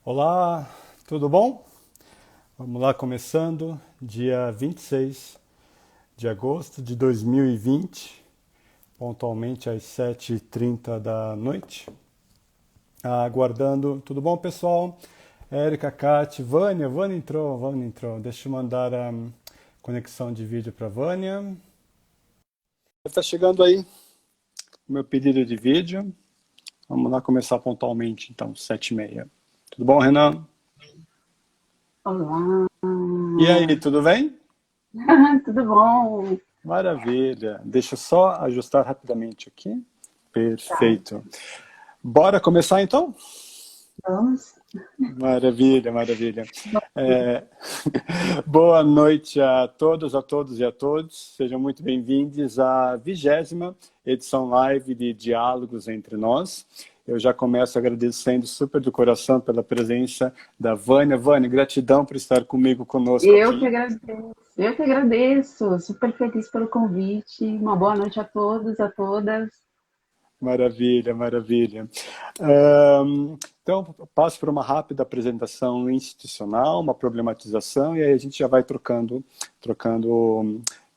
Olá, tudo bom? Vamos lá, começando dia 26 de agosto de 2020, pontualmente às 7h30 da noite. Aguardando, tudo bom, pessoal? Érica, Kate, Vânia entrou. Deixa eu mandar a conexão de vídeo para Vânia. Está chegando aí o meu pedido de vídeo. Vamos lá começar pontualmente, então, 7h30. Tudo bom, Renan? Olá, E aí, tudo bem? tudo bom? Maravilha. Deixa eu só ajustar rapidamente aqui. Tá, Perfeito. Bora começar então? vamos. Maravilha, maravilha. É, Boa noite a todos e a todos. Sejam muito bem-vindos à 20ª edição live de Diálogos Entre Nós. Eu já começo agradecendo super do coração pela presença da Vânia. Vânia, gratidão por estar conosco Eu que aqui. agradeço, eu que agradeço. Super feliz pelo convite. Uma boa noite a todos, a todas. Maravilha, maravilha. Então, eu passo por uma rápida apresentação institucional, uma problematização, e aí a gente já vai trocando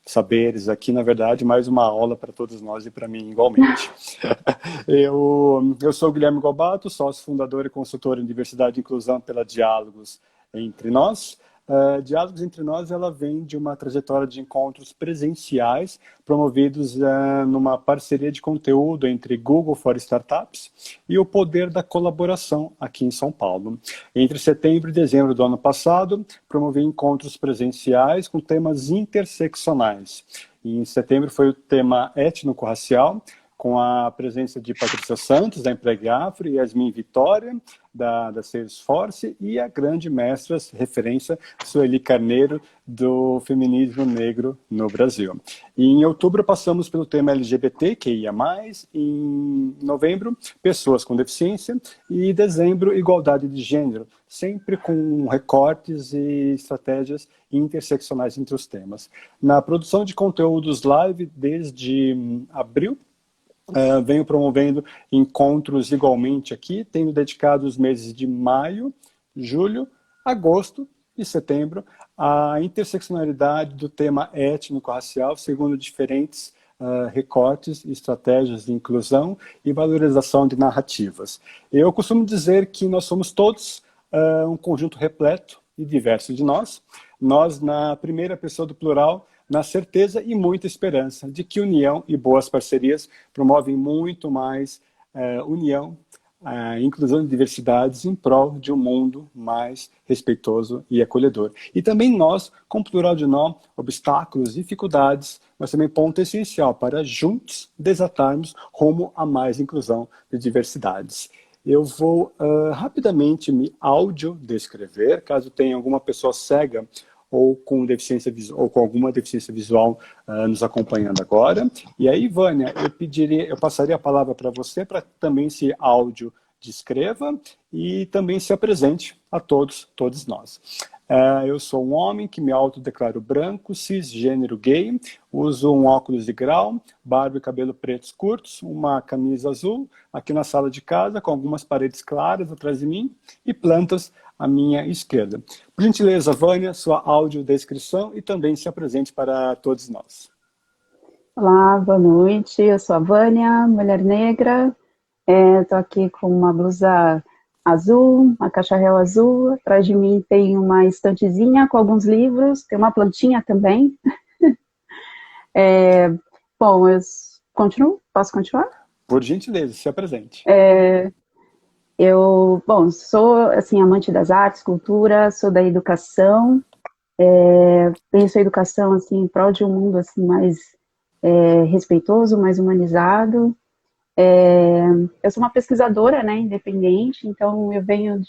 saberes aqui, na verdade, mais uma aula para todos nós e para mim igualmente. Eu sou o Guilherme Gobato, sócio fundador e consultor em diversidade e inclusão pela Diálogos Entre Nós. Diálogos Entre Nós, ela vem de uma trajetória de encontros presenciais promovidos numa parceria de conteúdo entre Google for Startups e o Poder da Colaboração aqui em São Paulo. Entre setembro e dezembro do ano passado, promovi encontros presenciais com temas interseccionais. E em setembro foi o tema étnico-racial, com a presença de Patrícia Santos, da Empregue Afro, e Yasmin Vitória, da Salesforce, e a grande mestra, referência, Sueli Carneiro, do feminismo negro no Brasil. E em outubro passamos pelo tema LGBTQIA+, em novembro, pessoas com deficiência, e em dezembro, igualdade de gênero, sempre com recortes e estratégias interseccionais entre os temas. Na produção de conteúdos live desde abril, venho promovendo encontros igualmente aqui, tendo dedicado os meses de maio, julho, agosto e setembro à interseccionalidade do tema étnico-racial, segundo diferentes recortes, estratégias de inclusão e valorização de narrativas. Eu costumo dizer que nós somos todos um conjunto repleto e diverso de nós. Nós, na primeira pessoa do plural, na certeza e muita esperança de que união e boas parcerias promovem muito mais união, inclusão e diversidades em prol de um mundo mais respeitoso e acolhedor. E também nós, com plural de nó, obstáculos, dificuldades, mas também ponto essencial para juntos desatarmos rumo a mais inclusão e diversidades. Eu vou rapidamente me audiodescrever, caso tenha alguma pessoa cega ou com deficiência ou com alguma deficiência visual nos acompanhando agora. E aí, Vânia, eu passaria a palavra para você para também se áudio descreva e também se apresente a todos nós. Eu sou um homem que me autodeclaro branco, cisgênero gay, uso um óculos de grau, barba e cabelo pretos curtos, uma camisa azul, aqui na sala de casa, com algumas paredes claras atrás de mim e plantas à minha esquerda. Por gentileza, Vânia, sua audiodescrição e também se apresente para todos nós. Olá, boa noite. Eu sou a Vânia, mulher negra. Estou aqui com uma blusa azul, uma cacharel azul. Atrás de mim tem uma estantezinha com alguns livros, tem uma plantinha também. Bom, eu continuo? Posso continuar? Por gentileza, se apresente. Bom, sou, assim, amante das artes, cultura, sou da educação, penso a educação, assim, em prol de um mundo, assim, mais respeitoso, mais humanizado. Eu sou uma pesquisadora, né, independente, então eu venho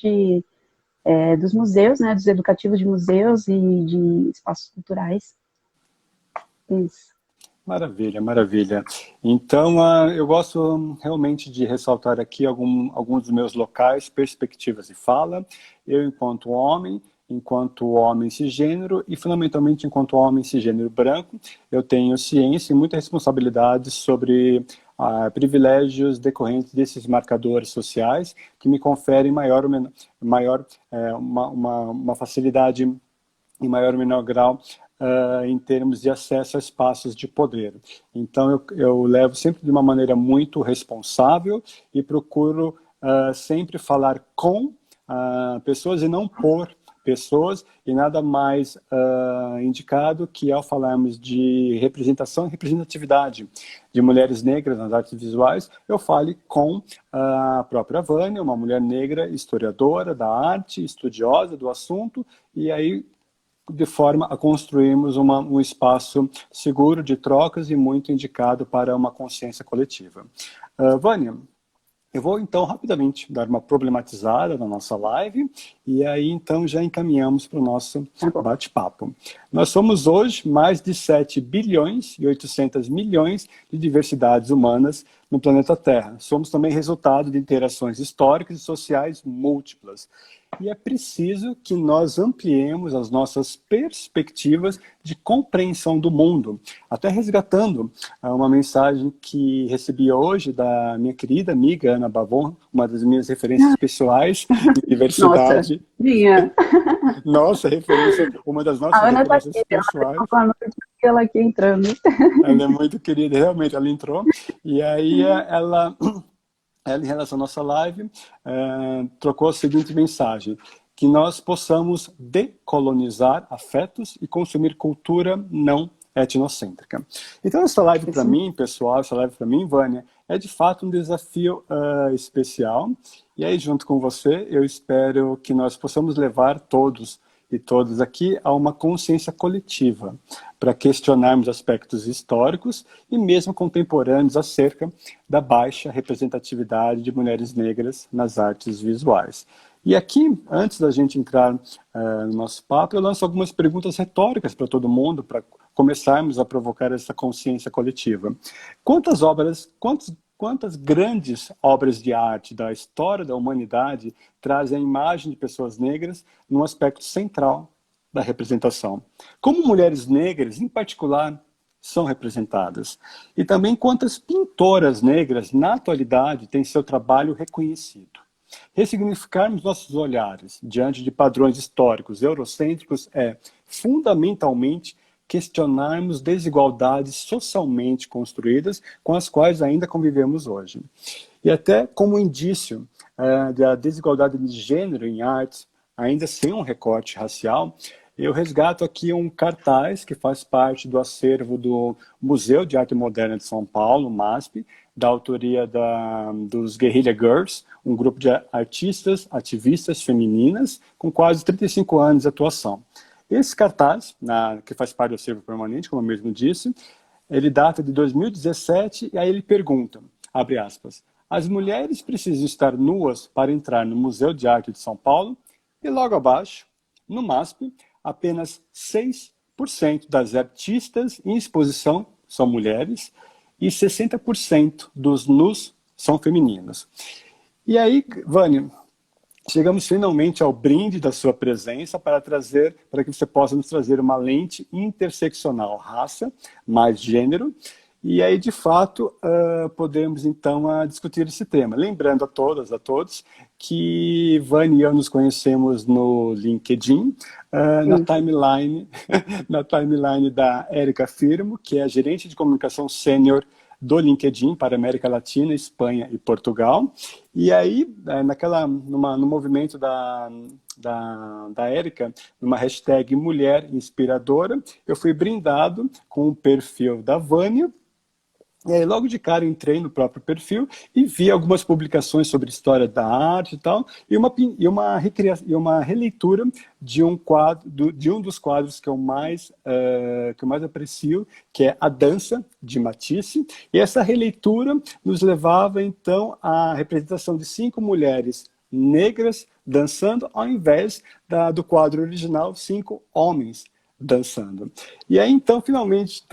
dos museus, né, dos educativos de museus e de espaços culturais. Isso. Maravilha, maravilha. Então, eu gosto realmente de ressaltar aqui alguns dos meus locais, perspectivas de fala. Eu, enquanto homem cisgênero e, fundamentalmente, enquanto homem cisgênero branco, eu tenho ciência e muita responsabilidade sobre privilégios decorrentes desses marcadores sociais que me conferem uma facilidade em maior ou menor grau em termos de acesso a espaços de poder. Então, eu levo sempre de uma maneira muito responsável e procuro sempre falar com pessoas e não por pessoas, e nada mais indicado que ao falarmos de representação e representatividade de mulheres negras nas artes visuais, eu fale com a própria Vânia, uma mulher negra, historiadora da arte, estudiosa do assunto, e aí de forma a construirmos um espaço seguro de trocas e muito indicado para uma consciência coletiva. Vânia, eu vou, então, rapidamente dar uma problematizada na nossa live e aí, então, já encaminhamos para o nosso bate-papo. Nós somos hoje mais de 7 bilhões e 800 milhões de diversidades humanas no planeta Terra. Somos também resultado de interações históricas e sociais múltiplas. E é preciso que nós ampliemos as nossas perspectivas de compreensão do mundo. Até resgatando uma mensagem que recebi hoje da minha querida amiga Ana Bavon, uma das minhas referências pessoais de diversidade. Nossa, minha. Nossa, referência, uma das nossas referências pessoais. Ela aqui entrando. Ela é muito querida, realmente, ela entrou. E aí ela, em relação à nossa live, trocou a seguinte mensagem: que nós possamos decolonizar afetos e consumir cultura não etnocêntrica. Então, essa live para mim, pessoal, essa live para mim, Vânia, é de fato um desafio especial. E aí, junto com você, eu espero que nós possamos levar todos e todas aqui a uma consciência coletiva, para questionarmos aspectos históricos e mesmo contemporâneos acerca da baixa representatividade de mulheres negras nas artes visuais. E aqui, antes da gente entrar no nosso papo, eu lanço algumas perguntas retóricas para todo mundo, para começarmos a provocar essa consciência coletiva. Quantas grandes obras de arte da história da humanidade trazem a imagem de pessoas negras num aspecto central da representação? Como mulheres negras, em particular, são representadas? E também quantas pintoras negras, na atualidade, têm seu trabalho reconhecido? Ressignificarmos nossos olhares diante de padrões históricos eurocêntricos é, fundamentalmente, questionarmos desigualdades socialmente construídas com as quais ainda convivemos hoje. E até como indício da desigualdade de gênero em artes, ainda sem um recorte racial, eu resgato aqui um cartaz que faz parte do acervo do Museu de Arte Moderna de São Paulo, MASP, da autoria dos Guerrilla Girls, um grupo de artistas, ativistas femininas com quase 35 anos de atuação. Esse cartaz, que faz parte do acervo permanente, como eu mesmo disse, ele data de 2017 e aí ele pergunta, abre aspas, as mulheres precisam estar nuas para entrar no Museu de Arte de São Paulo? E logo abaixo, no MASP, apenas 6% das artistas em exposição são mulheres e 60% dos nus são femininos. E aí, Vânia, chegamos finalmente ao brinde da sua presença para que você possa nos trazer uma lente interseccional, raça mais gênero, e aí, de fato, podemos então discutir esse tema. Lembrando a todas, a todos, que Vânia e eu nos conhecemos no LinkedIn, na timeline da Érica Firmo, que é a gerente de comunicação sênior do LinkedIn para América Latina, Espanha e Portugal. E aí, no movimento da Érica, numa hashtag Mulher Inspiradora, eu fui brindado com o perfil da Vânia. E aí, logo de cara, entrei no próprio perfil e vi algumas publicações sobre história da arte e tal, e uma releitura de um dos quadros que eu mais aprecio, que é A Dança, de Matisse. E essa releitura nos levava, então, à representação de 5 mulheres negras dançando, ao invés do quadro original, 5 homens dançando. E aí, então, finalmente,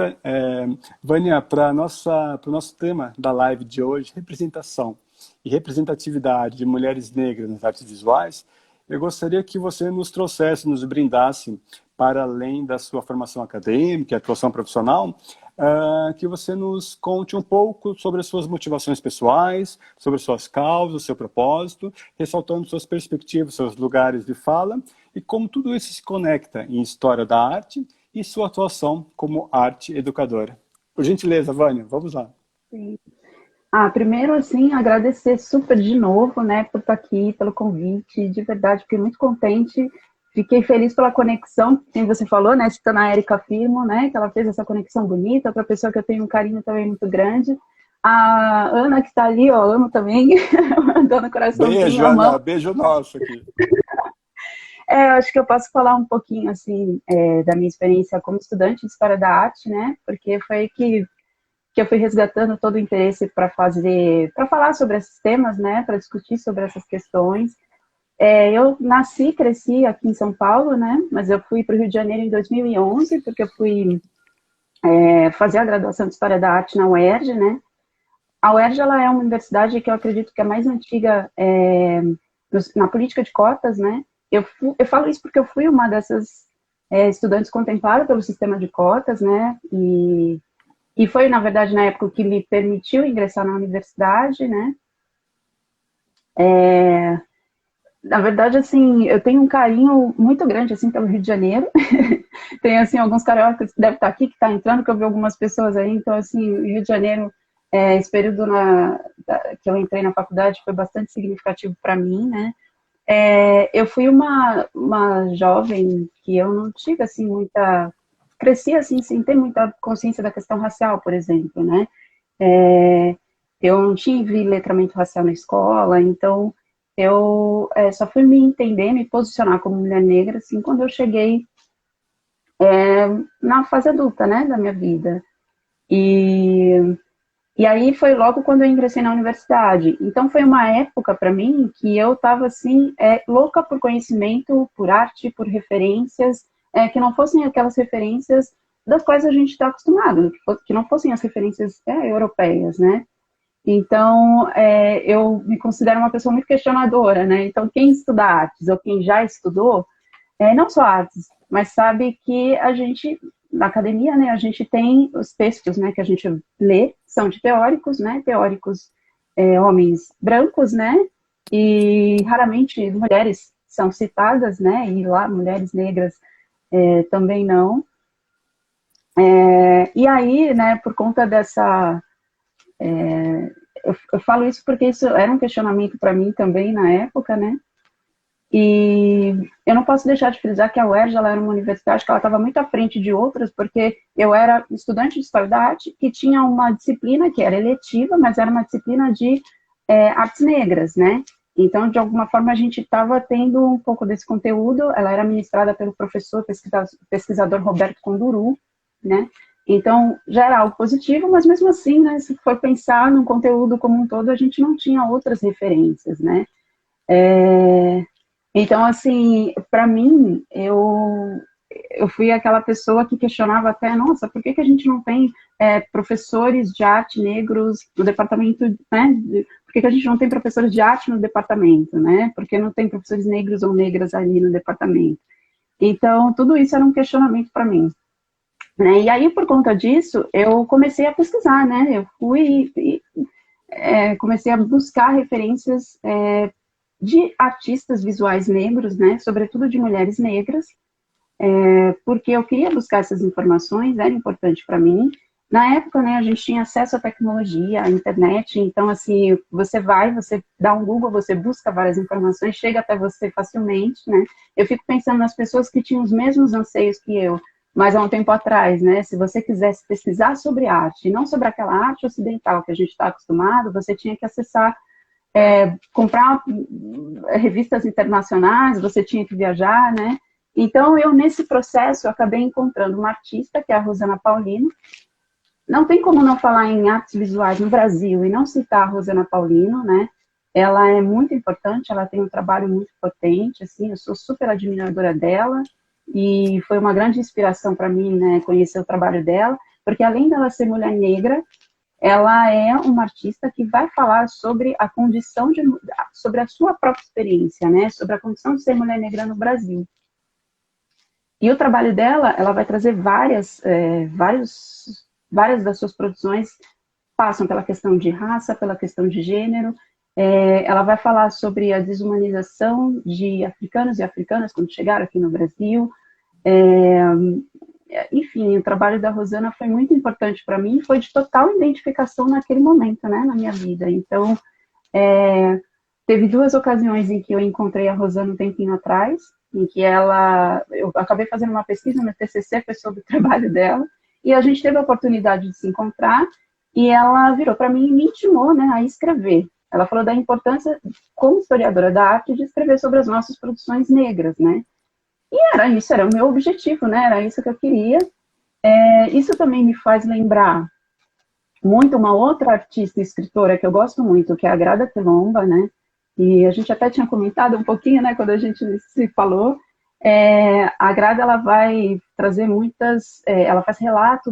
Vânia, para o nosso tema da live de hoje, representação e representatividade de mulheres negras nas artes visuais, eu gostaria que você nos trouxesse, nos brindasse, para além da sua formação acadêmica e atuação profissional, que você nos conte um pouco sobre as suas motivações pessoais, sobre suas causas, seu propósito, ressaltando suas perspectivas, seus lugares de fala e como tudo isso se conecta em história da arte e sua atuação como arte educadora. Por gentileza, Vânia, vamos lá. Sim. Primeiro, assim, agradecer super de novo, né, por estar aqui, pelo convite, de verdade, fiquei muito contente, fiquei feliz pela conexão, como você falou, né, citando a Érica Firmo, né, que ela fez essa conexão bonita, para pessoa que eu tenho um carinho também muito grande. A Ana, que está ali, ó, amo também, mandando coraçãozinho, Beijo, a mão. Ana, beijo nosso aqui. Eu acho que eu posso falar um pouquinho, assim, da minha experiência como estudante de História da Arte, né, porque foi que eu fui resgatando todo o interesse para falar sobre esses temas, né, para discutir sobre essas questões. Eu nasci, cresci aqui em São Paulo, né, mas eu fui para o Rio de Janeiro em 2011, porque eu fui fazer a graduação de História da Arte na UERJ, né. A UERJ, ela é uma universidade que eu acredito que é a mais antiga na política de cotas, né. Eu falo isso porque eu fui uma dessas estudantes contempladas pelo sistema de cotas, né, e foi, na verdade, na época que me permitiu ingressar na universidade, né? Na verdade, assim, eu tenho um carinho muito grande, assim, pelo Rio de Janeiro. Tem, assim, alguns cariocas que devem estar aqui, que está entrando, que eu vi algumas pessoas aí. Então, assim, o Rio de Janeiro, esse período que eu entrei na faculdade foi bastante significativo para mim, né? Eu fui uma jovem que eu não tive, assim, cresci, assim, sem ter muita consciência da questão racial, por exemplo, né? Eu não tive letramento racial na escola, então eu só fui me entender, me posicionar como mulher negra, assim, quando eu cheguei na fase adulta, né, da minha vida. E, e aí foi logo quando eu ingressei na universidade. Então foi uma época para mim que eu estava assim, louca por conhecimento, por arte, por referências, que não fossem aquelas referências das quais a gente está acostumado, que não fossem as referências europeias, né? Então, eu me considero uma pessoa muito questionadora, né? Então, quem estuda artes ou quem já estudou, não só artes, mas sabe que a gente, na academia, né, a gente tem os textos, né, que a gente lê, são de teóricos, né? Teóricos homens brancos, né? E raramente mulheres são citadas, né? E lá, mulheres negras também não. E aí, né, por conta dessa eu falo isso porque isso era um questionamento para mim também na época, né? E eu não posso deixar de frisar que a UERJ ela era uma universidade que ela estava muito à frente de outras, porque eu era estudante de História da Arte que tinha uma disciplina que era eletiva, mas era uma disciplina de artes negras, né? Então, de alguma forma, a gente estava tendo um pouco desse conteúdo. Ela era ministrada pelo professor pesquisador Roberto Conduru, né? Então, já era algo positivo, mas mesmo assim, né, se for pensar no conteúdo como um todo, a gente não tinha outras referências, né? Então, assim, para mim, eu fui aquela pessoa que questionava até, nossa, por que a gente não tem professores de arte negros no departamento, né? Por que a gente não tem professores de arte no departamento, né? Por que não tem professores negros ou negras ali no departamento? Então, tudo isso era um questionamento para mim. Né? E aí, por conta disso, eu comecei a pesquisar, né? Eu fui e comecei a buscar referências de artistas visuais negros, né? Sobretudo de mulheres negras, porque eu queria buscar essas informações, era importante para mim. Na época, né, a gente tinha acesso à tecnologia, à internet, então, assim, você dá um Google, você busca várias informações, chega até você facilmente, né? Eu fico pensando nas pessoas que tinham os mesmos anseios que eu, mas há um tempo atrás, né? Se você quisesse pesquisar sobre arte, não sobre aquela arte ocidental que a gente está acostumado, você tinha que acessar, comprar revistas internacionais, você tinha que viajar, né? Então, eu, nesse processo, eu acabei encontrando uma artista, que é a Rosana Paulino. Não tem como não falar em artes visuais no Brasil e não citar a Rosana Paulino, né? Ela é muito importante, ela tem um trabalho muito potente, assim, eu sou super admiradora dela e foi uma grande inspiração para mim, né, conhecer o trabalho dela, porque além dela ser mulher negra, ela é uma artista que vai falar sobre a condição sobre a sua própria experiência, né, sobre a condição de ser mulher negra no Brasil. E o trabalho dela, ela vai trazer vários várias das suas produções passam pela questão de raça, pela questão de gênero. Ela vai falar sobre a desumanização de africanos e africanas quando chegaram aqui no Brasil. Enfim, o trabalho da Rosana foi muito importante para mim, foi de total identificação naquele momento, né, na minha vida. Então, teve 2 ocasiões em que eu encontrei a Rosana um tempinho atrás, em que eu acabei fazendo uma pesquisa no TCC, foi sobre o trabalho dela, e a gente teve a oportunidade de se encontrar, e ela virou para mim e me intimou, né, a escrever. Ela falou da importância, como historiadora da arte, de escrever sobre as nossas produções negras, né? E era o meu objetivo, né? Era isso que eu queria. Isso também me faz lembrar muito uma outra artista e escritora que eu gosto muito, que é a Grada Quilomba, né? E a gente até tinha comentado um pouquinho, né, quando a gente se falou. A Grada, ela vai trazer ela faz relato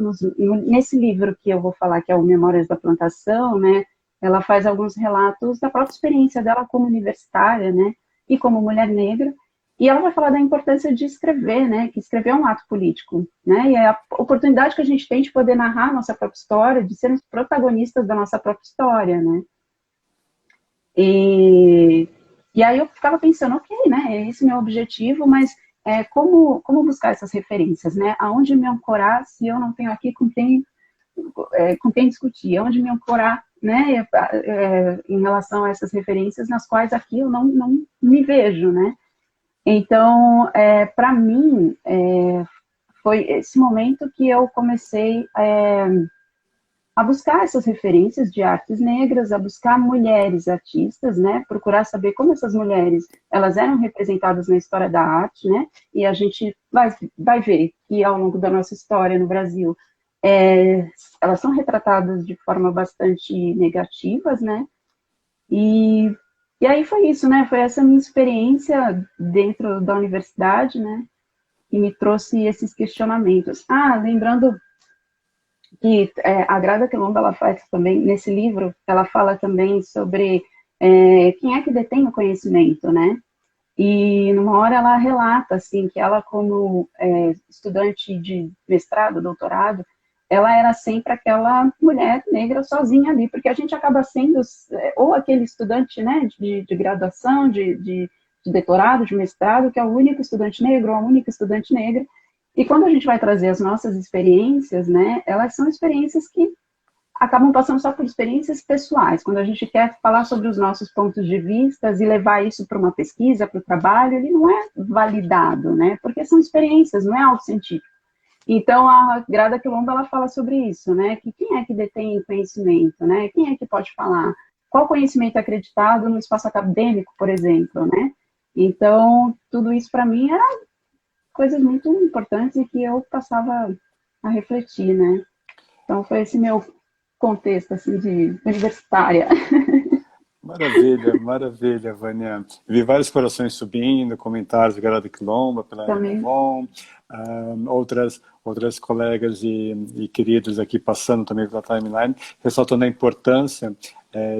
nesse livro que eu vou falar, que é o Memórias da Plantação, né? Ela faz alguns relatos da própria experiência dela como universitária, né? E como mulher negra. E ela vai falar da importância de escrever, né? Que escrever é um ato político, né? E é a oportunidade que a gente tem de poder narrar a nossa própria história, de sermos protagonistas da nossa própria história, né? E aí eu ficava pensando, ok, né? Esse é o meu objetivo, mas como buscar essas referências, né? Aonde me ancorar se eu não tenho aqui com quem discutir? Aonde me ancorar, né? Em relação a essas referências nas quais aqui eu não me vejo, né? Então, para mim, foi esse momento que eu comecei a buscar essas referências de artes negras, a buscar mulheres artistas, né? Procurar saber como essas mulheres, elas eram representadas na história da arte, né? E a gente vai ver que ao longo da nossa história no Brasil, elas são retratadas de forma bastante negativas, né? E aí foi isso, né? Foi essa minha experiência dentro da universidade, né? Que me trouxe esses questionamentos. Lembrando que a Grada Quilomba, ela faz também, nesse livro, ela fala também sobre quem é que detém o conhecimento, né? E numa hora ela relata, assim, que ela como estudante de mestrado, doutorado, ela era sempre aquela mulher negra sozinha ali, porque a gente acaba sendo ou aquele estudante, né, de graduação, de doutorado, de mestrado, que é o único estudante negro, ou a única estudante negra, e quando a gente vai trazer as nossas experiências, né, elas são experiências que acabam passando só por experiências pessoais. Quando a gente quer falar sobre os nossos pontos de vista e levar isso para uma pesquisa, para o trabalho, ele não é validado, né, porque são experiências, não é algo científico. Então, a Grada Quilomba, ela fala sobre isso, né? Que quem é que detém conhecimento, né? Quem é que pode falar? Qual conhecimento é acreditado no espaço acadêmico, por exemplo, né? Então, tudo isso para mim era coisas muito importantes e que eu passava a refletir, né? Então, foi esse meu contexto, assim, de universitária. Maravilha, maravilha, Vânia. Vi vários corações subindo, comentários do Grada Quilomba, pela Ana Também. Ramon, outras colegas e queridos aqui passando também pela timeline, ressaltando a importância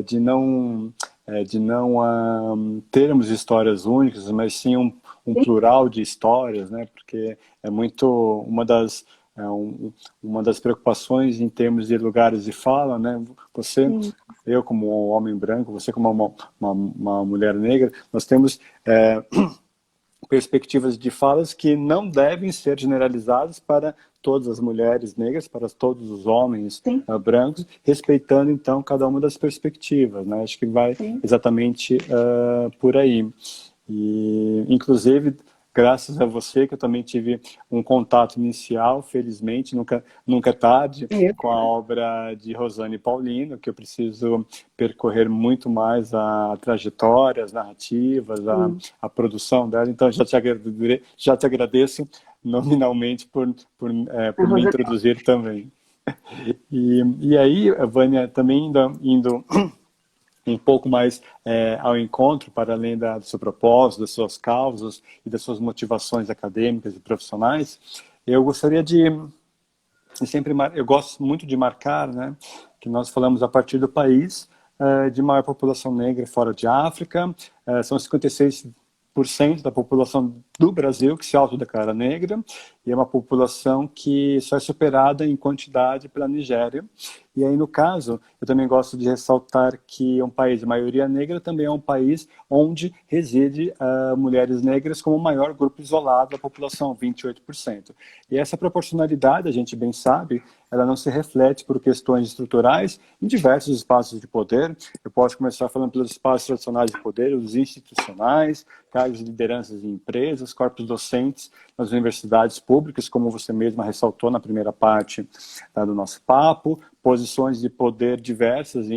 de não termos histórias únicas, mas sim um plural de histórias, né? Porque é muito uma das preocupações em termos de lugares de fala, né? Eu como um homem branco, você como uma mulher negra, nós temos perspectivas de falas que não devem ser generalizadas para todas as mulheres negras, para todos os homens brancos, respeitando então cada uma das perspectivas, né? Acho que vai exatamente por aí. E inclusive graças a você, que eu também tive um contato inicial, felizmente, nunca é tarde, com a obra de Rosane Paulino, que eu preciso percorrer muito mais a trajetória, as narrativas, a produção dela. Então, já te agradeço nominalmente por me introduzir também. E aí, Vânia, também indo um pouco mais ao encontro, para além do seu propósito, das suas causas e das suas motivações acadêmicas e profissionais, eu gostaria eu gosto muito de marcar, né, que nós falamos a partir do país de maior população negra fora de África, são 56% da população do Brasil que se autodeclara negra, e é uma população que só é superada em quantidade pela Nigéria. E aí, no caso, eu também gosto de ressaltar que um país de maioria negra também é um país onde reside mulheres negras como o maior grupo isolado da população, 28%. E essa proporcionalidade, a gente bem sabe, ela não se reflete por questões estruturais em diversos espaços de poder. Eu posso começar falando pelos espaços tradicionais de poder, os institucionais, cargos de lideranças em empresas, corpos docentes nas universidades públicas, como você mesma ressaltou na primeira parte do nosso papo, posições de poder diversas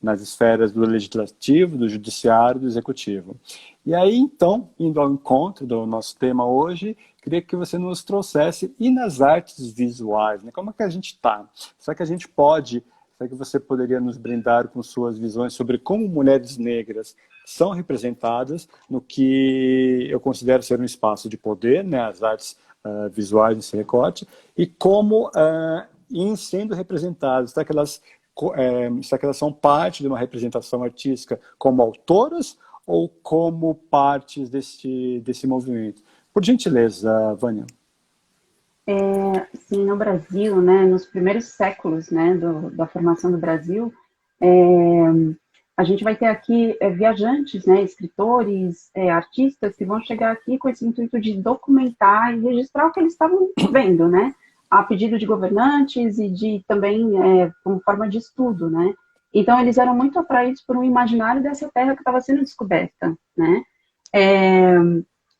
nas esferas do legislativo, do judiciário, do executivo. E aí, então, indo ao encontro do nosso tema hoje, queria que você nos trouxesse, e nas artes visuais, né? Como é que a gente está? Será que a gente pode, será que você poderia nos brindar com suas visões sobre como mulheres negras são representadas no que eu considero ser um espaço de poder, né? As artes visuais nesse recorte, e como, em sendo representadas, será que elas são parte de uma representação artística como autoras ou como partes desse movimento? Por gentileza, Vânia. Sim, no Brasil, né, nos primeiros séculos, né, da formação do Brasil, a gente vai ter aqui viajantes, né, escritores, artistas que vão chegar aqui com esse intuito de documentar e registrar o que eles estavam vendo, né, a pedido de governantes e de também como forma de estudo, né. Então eles eram muito atraídos por um imaginário dessa terra que estava sendo descoberta, né.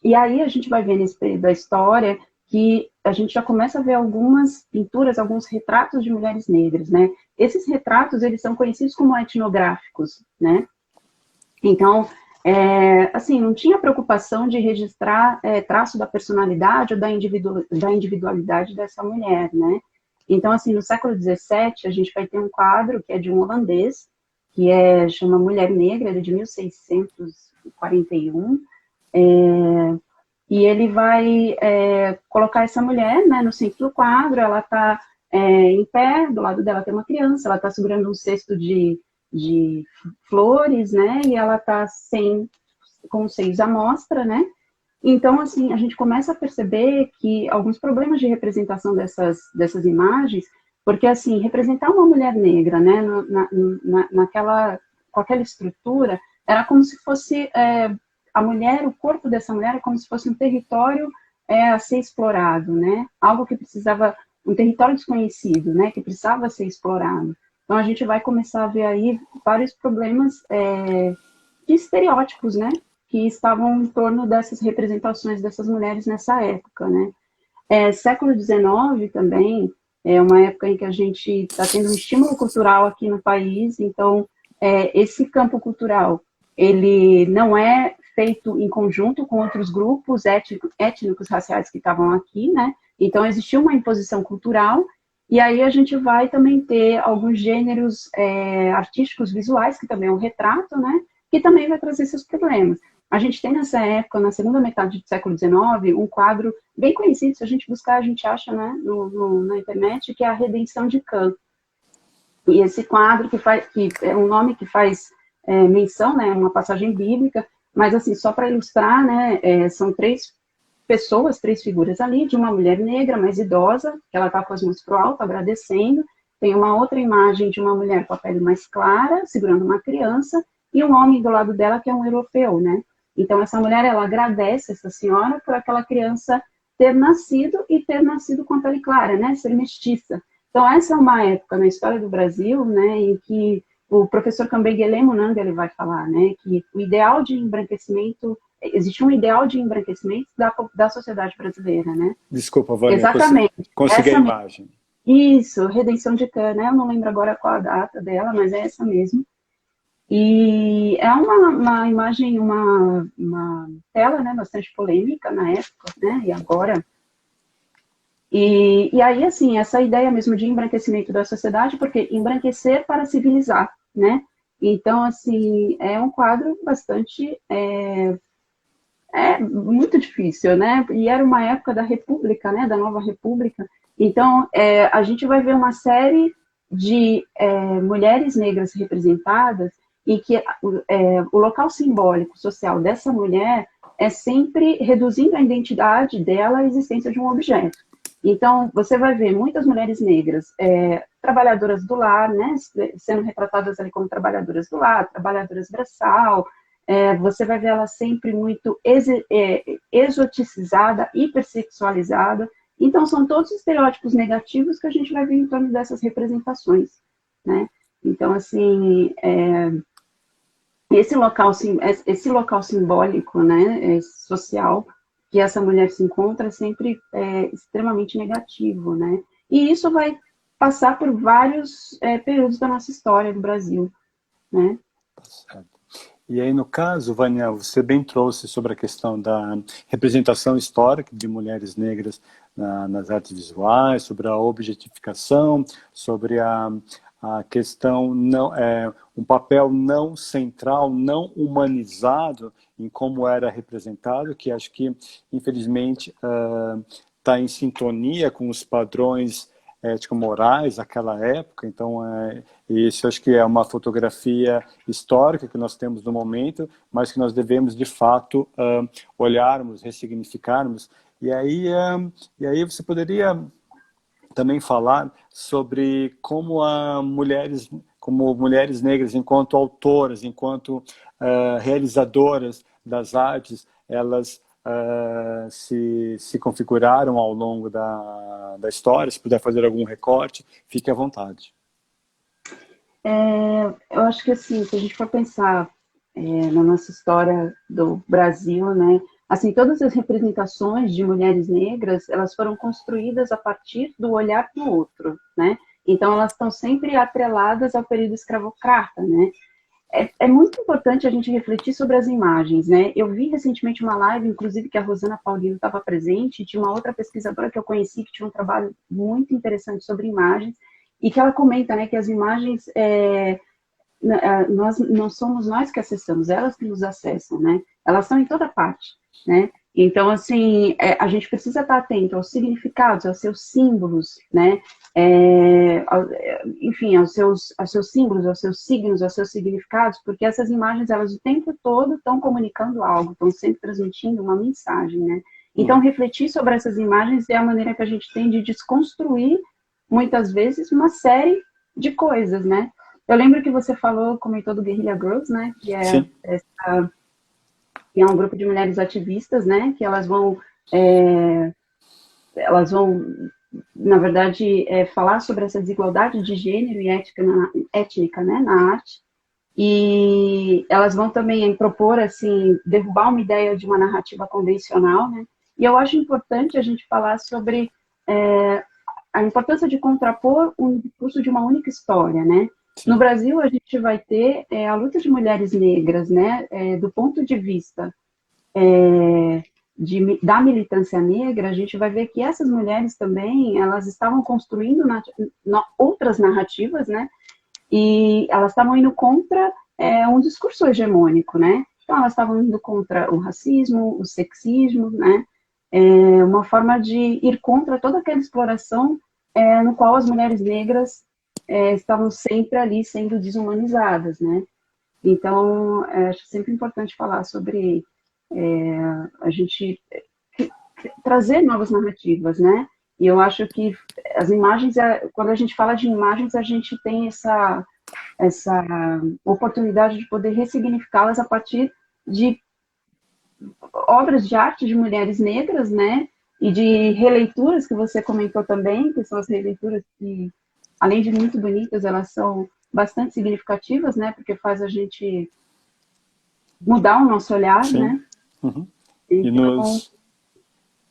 E aí a gente vai ver nesse período da história que a gente já começa a ver algumas pinturas, alguns retratos de mulheres negras, né? Esses retratos, eles são conhecidos como etnográficos, né? Então, assim, não tinha preocupação de registrar traço da personalidade ou da individualidade dessa mulher, né? Então, assim, no século XVII, a gente vai ter um quadro que é de um holandês, que chama Mulher Negra, ele é de 1641, e ele vai colocar essa mulher, né, no centro do quadro. Ela está em pé, do lado dela tem uma criança, ela está segurando um cesto de flores, né, e ela está com os seios à mostra, né. Então, assim, a gente começa a perceber que alguns problemas de representação dessas imagens, porque, assim, representar uma mulher negra, né, com aquela estrutura, era como se fosse a mulher, o corpo dessa mulher é como se fosse um território a ser explorado, né? Algo que precisava, um território desconhecido, né? Que precisava ser explorado. Então a gente vai começar a ver aí vários problemas de estereótipos, né? Que estavam em torno dessas representações dessas mulheres nessa época, né? Século XIX também é uma época em que a gente está tendo um estímulo cultural aqui no país. Então esse campo cultural, ele não é feito em conjunto com outros grupos étnicos, raciais que estavam aqui, né? Então, existia uma imposição cultural, e aí a gente vai também ter alguns gêneros artísticos visuais, que também é um retrato, né? Que também vai trazer esses problemas. A gente tem nessa época, na segunda metade do século XIX, um quadro bem conhecido, se a gente buscar, a gente acha, né, na internet, que é a Redenção de Cã. E esse quadro, que é um nome que faz menção, né, uma passagem bíblica, mas, assim, só para ilustrar, né, são três figuras ali, de uma mulher negra, mais idosa, que ela está com as mãos para o alto, agradecendo. Tem uma outra imagem de uma mulher com a pele mais clara, segurando uma criança, e um homem do lado dela, que é um europeu, né? Então, essa mulher, ela agradece essa senhora por aquela criança ter nascido com a pele clara, né? Ser mestiça. Então, essa é uma época na história do Brasil, né, em que o professor Kambegele Munanga, ele vai falar, né, que o ideal de embranquecimento, existe um ideal de embranquecimento da sociedade brasileira, né? Desculpa, Vânia, exatamente. Consegui a imagem. Isso, Redenção de Cã, né? Eu não lembro agora qual a data dela, mas é essa mesmo. E é uma imagem, uma tela, né, bastante polêmica na época, né, e agora. E aí, assim, essa ideia mesmo de embranquecimento da sociedade, porque embranquecer para civilizar, né? Então, assim, é um quadro bastante muito difícil, né? E era uma época da República, né? Da Nova República. Então, a gente vai ver uma série de mulheres negras representadas e que o local simbólico social dessa mulher é sempre reduzindo a identidade dela à existência de um objeto. Então, você vai ver muitas mulheres negras, trabalhadoras do lar, né, sendo retratadas ali como trabalhadoras do lar, trabalhadoras braçal, você vai ver ela sempre muito exoticizada, hipersexualizada. Então, são todos os estereótipos negativos que a gente vai ver em torno dessas representações, né? Então, assim, esse local simbólico, né, social, que essa mulher se encontra é sempre extremamente negativo, né? E isso vai passar por vários períodos da nossa história do Brasil, né? Certo. E aí, no caso, Vânia, você bem trouxe sobre a questão da representação histórica de mulheres negras nas artes visuais, sobre a objetificação, sobre a questão, um papel não central, não humanizado em como era representado, que acho que, infelizmente, está em sintonia com os padrões ético-morais daquela época. Então, isso acho que é uma fotografia histórica que nós temos no momento, mas que nós devemos, de fato, olharmos, ressignificarmos. E aí você poderia também falar sobre como mulheres negras, enquanto autoras, enquanto realizadoras das artes, elas se configuraram ao longo da história. Se puder fazer algum recorte, fique à vontade. Eu acho que, assim, se a gente for pensar na nossa história do Brasil, né, assim, todas as representações de mulheres negras, elas foram construídas a partir do olhar do outro, né? Então, elas estão sempre atreladas ao período escravocrata, né? É muito importante a gente refletir sobre as imagens, né? Eu vi recentemente uma live, inclusive, que a Rosana Paulino estava presente, tinha uma outra pesquisadora que eu conheci que tinha um trabalho muito interessante sobre imagens, e que ela comenta, né, que as imagens, não somos nós que acessamos, elas que nos acessam, né? Elas estão em toda parte, né? Então, assim, a gente precisa estar atento aos significados, aos seus símbolos, né? Enfim, aos seus símbolos, aos seus signos, aos seus significados, porque essas imagens, elas o tempo todo estão comunicando algo, estão sempre transmitindo uma mensagem, né? Então, refletir sobre essas imagens é a maneira que a gente tem de desconstruir, muitas vezes, uma série de coisas, né? Eu lembro que você comentou do Guerrilla Girls, né? Que é um grupo de mulheres ativistas, né? Que elas vão, na verdade, falar sobre essa desigualdade de gênero e étnica, né? Na arte. E elas vão também propor, assim, derrubar uma ideia de uma narrativa convencional, né? E eu acho importante a gente falar sobre a importância de contrapor um discurso de uma única história, né? Sim. No Brasil, a gente vai ter a luta de mulheres negras, né? Do ponto de vista da militância negra, a gente vai ver que essas mulheres também, elas estavam construindo outras narrativas, né? E elas estavam indo contra um discurso hegemônico, né? Então, elas estavam indo contra o racismo, o sexismo, né? Uma forma de ir contra toda aquela exploração no qual as mulheres negras estavam sempre ali sendo desumanizadas, né? Então, acho sempre importante falar sobre a gente trazer novas narrativas, né? E eu acho que as imagens, quando a gente fala de imagens, a gente tem essa oportunidade de poder ressignificá-las a partir de obras de arte de mulheres negras, né? E de releituras que você comentou também, que são as releituras que, além de muito bonitas, elas são bastante significativas, né? Porque faz a gente mudar o nosso olhar, sim, né? Uhum. Então,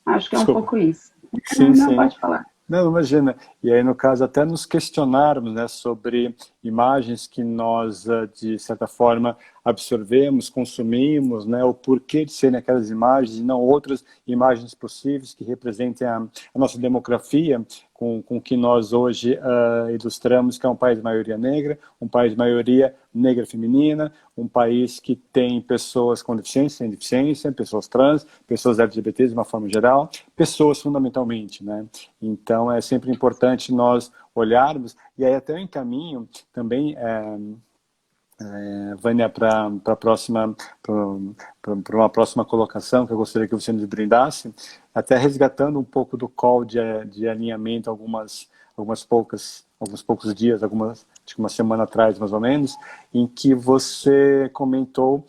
acho que é um pouco isso. Sim, não, sim. Pode falar. Não, imagina. E aí, no caso, até nos questionarmos, né, sobre imagens que nós, de certa forma, absorvemos, consumimos, né, o porquê de serem aquelas imagens e não outras imagens possíveis que representem a nossa demografia, com que nós hoje ilustramos, que é um país de maioria negra, um país de maioria negra feminina, um país que tem pessoas com deficiência, sem deficiência, pessoas trans, pessoas LGBTs de uma forma geral, pessoas fundamentalmente, né? Então é sempre importante nós olharmos, e aí até eu encaminho também Vânia, para uma próxima colocação que eu gostaria que você nos brindasse, até resgatando um pouco do call de alinhamento, alguns poucos dias, acho que uma semana atrás, mais ou menos, em que você comentou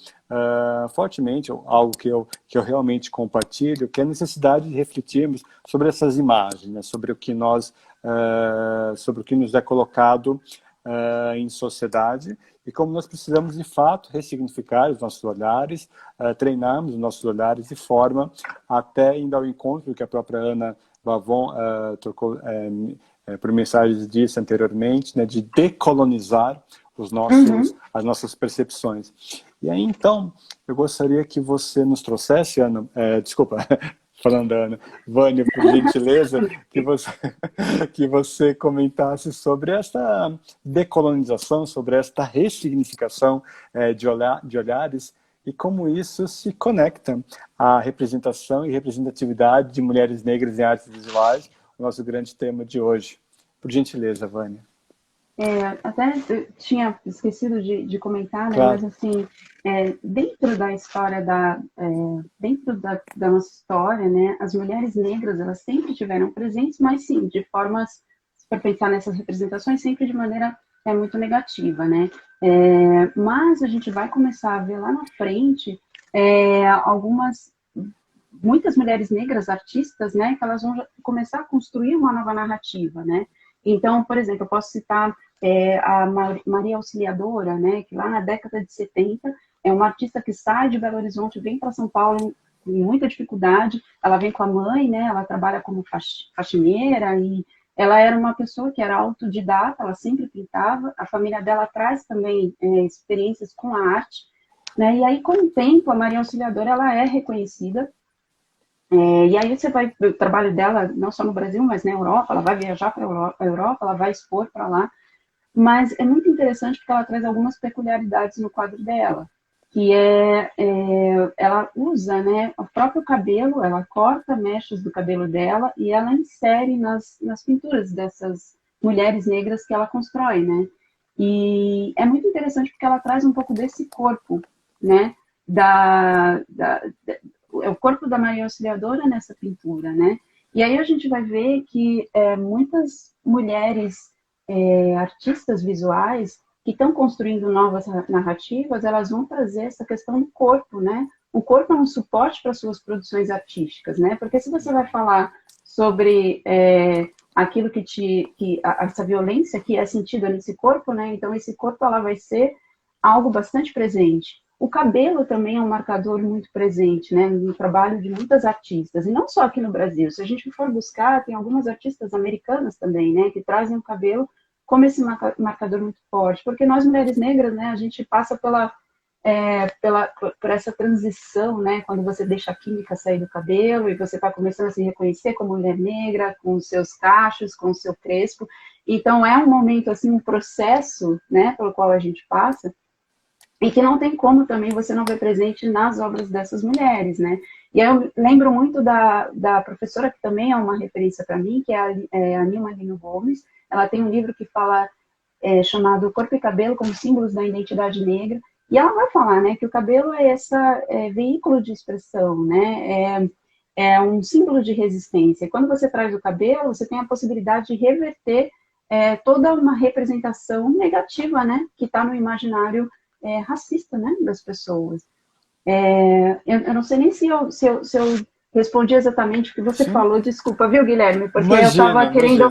fortemente algo que eu realmente compartilho, que é a necessidade de refletirmos sobre essas imagens, né, sobre o que nos é colocado em sociedade, e como nós precisamos, de fato, ressignificar os nossos olhares, treinarmos os nossos olhares de forma até indo ao encontro do que a própria Ana Bavon trocou por mensagens disse anteriormente, né, de decolonizar as nossas percepções. E aí, então, eu gostaria que você nos trouxesse, Ana, desculpa, falando da Ana, Vânia, por gentileza, que você comentasse sobre essa decolonização, sobre esta ressignificação de olhares e como isso se conecta à representação e representatividade de mulheres negras em artes visuais, o nosso grande tema de hoje. Por gentileza, Vânia. Até eu tinha esquecido de comentar, né? Claro. Mas assim, dentro da história dentro da nossa história, né? As mulheres negras, elas sempre tiveram presentes, mas sim, de formas, para pensar nessas representações, sempre de maneira muito negativa, né? Mas a gente vai começar a ver lá na frente muitas mulheres negras artistas, né? Que elas vão começar a construir uma nova narrativa, né? Então, por exemplo, eu posso citar a Maria Auxiliadora, né, que lá na década de 70 é uma artista que sai de Belo Horizonte, vem para São Paulo com muita dificuldade, ela vem com a mãe, né, ela trabalha como faxineira e ela era uma pessoa que era autodidata, ela sempre pintava, a família dela traz também experiências com a arte, né, e aí com o tempo a Maria Auxiliadora ela é reconhecida. E aí você vai, o trabalho dela, não só no Brasil, mas na Europa, ela vai viajar para a Europa, ela vai expor para lá, mas é muito interessante porque ela traz algumas peculiaridades no quadro dela, que ela usa, né, o próprio cabelo, ela corta mechas do cabelo dela e ela insere nas pinturas dessas mulheres negras que ela constrói, né, e é muito interessante porque ela traz um pouco desse corpo, né, é o corpo da Maria Auxiliadora nessa pintura, né? E aí a gente vai ver que muitas mulheres artistas visuais que estão construindo novas narrativas, elas vão trazer essa questão do corpo, né? O corpo é um suporte para suas produções artísticas, né? Porque se você vai falar sobre aquilo essa violência que é sentida nesse corpo, né? Então esse corpo ela vai ser algo bastante presente. O cabelo também é um marcador muito presente, né, no trabalho de muitas artistas, e não só aqui no Brasil. Se a gente for buscar, tem algumas artistas americanas também, né, que trazem o cabelo como esse marcador muito forte, porque nós, mulheres negras, né, a gente passa por essa transição, né, quando você deixa a química sair do cabelo e você está começando a se reconhecer como mulher negra, com os seus cachos, com o seu crespo. Então, é um momento, assim, um processo, né, pelo qual a gente passa, e que não tem como também você não ver presente nas obras dessas mulheres, né? E eu lembro muito da professora, que também é uma referência para mim, que é a Nilma Lino Gomes. Ela tem um livro que fala, chamado Corpo e Cabelo como Símbolos da Identidade Negra, e ela vai falar, né, que o cabelo é esse veículo de expressão, né? É um símbolo de resistência. E quando você traz o cabelo, você tem a possibilidade de reverter toda uma representação negativa, né, que está no imaginário racista, né, das pessoas. Eu não sei nem se eu respondi exatamente o que você falou, desculpa, viu, Guilherme? Porque eu estava queria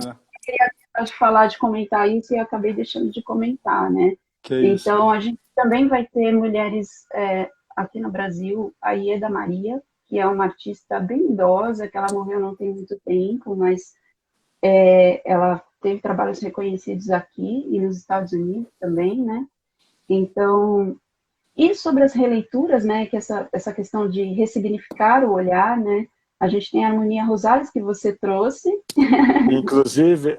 falar, de comentar isso e acabei deixando de comentar, né? Então, a gente também vai ter mulheres aqui no Brasil, a Ieda Maria, que é uma artista bem idosa, que ela morreu não tem muito tempo, mas ela teve trabalhos reconhecidos aqui e nos Estados Unidos também, né? Então, e sobre as releituras, né, que essa questão de ressignificar o olhar, né, a gente tem a Harmonia Rosales, que você trouxe. Inclusive,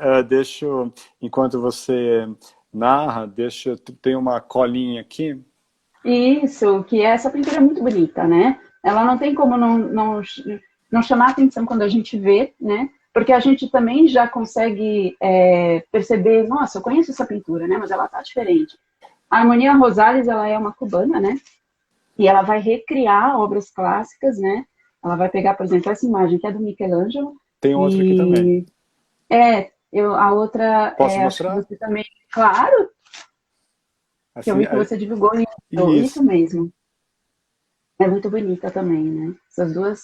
enquanto você narra, tem uma colinha aqui. Isso, que essa pintura é muito bonita, né? Ela não tem como não chamar atenção quando a gente vê, né? Porque a gente também já consegue perceber, nossa, eu conheço essa pintura, né? Mas ela tá diferente. A Harmonia Rosales, ela é uma cubana, né? E ela vai recriar obras clássicas, né? Ela vai pegar, por exemplo, essa imagem que é do Michelangelo, Tem outra aqui também. e a outra, Posso acho que mostrar? você também, claro, que eu Assim, vi que você divulgou isso isso. mesmo. É muito bonita também, né? Essas duas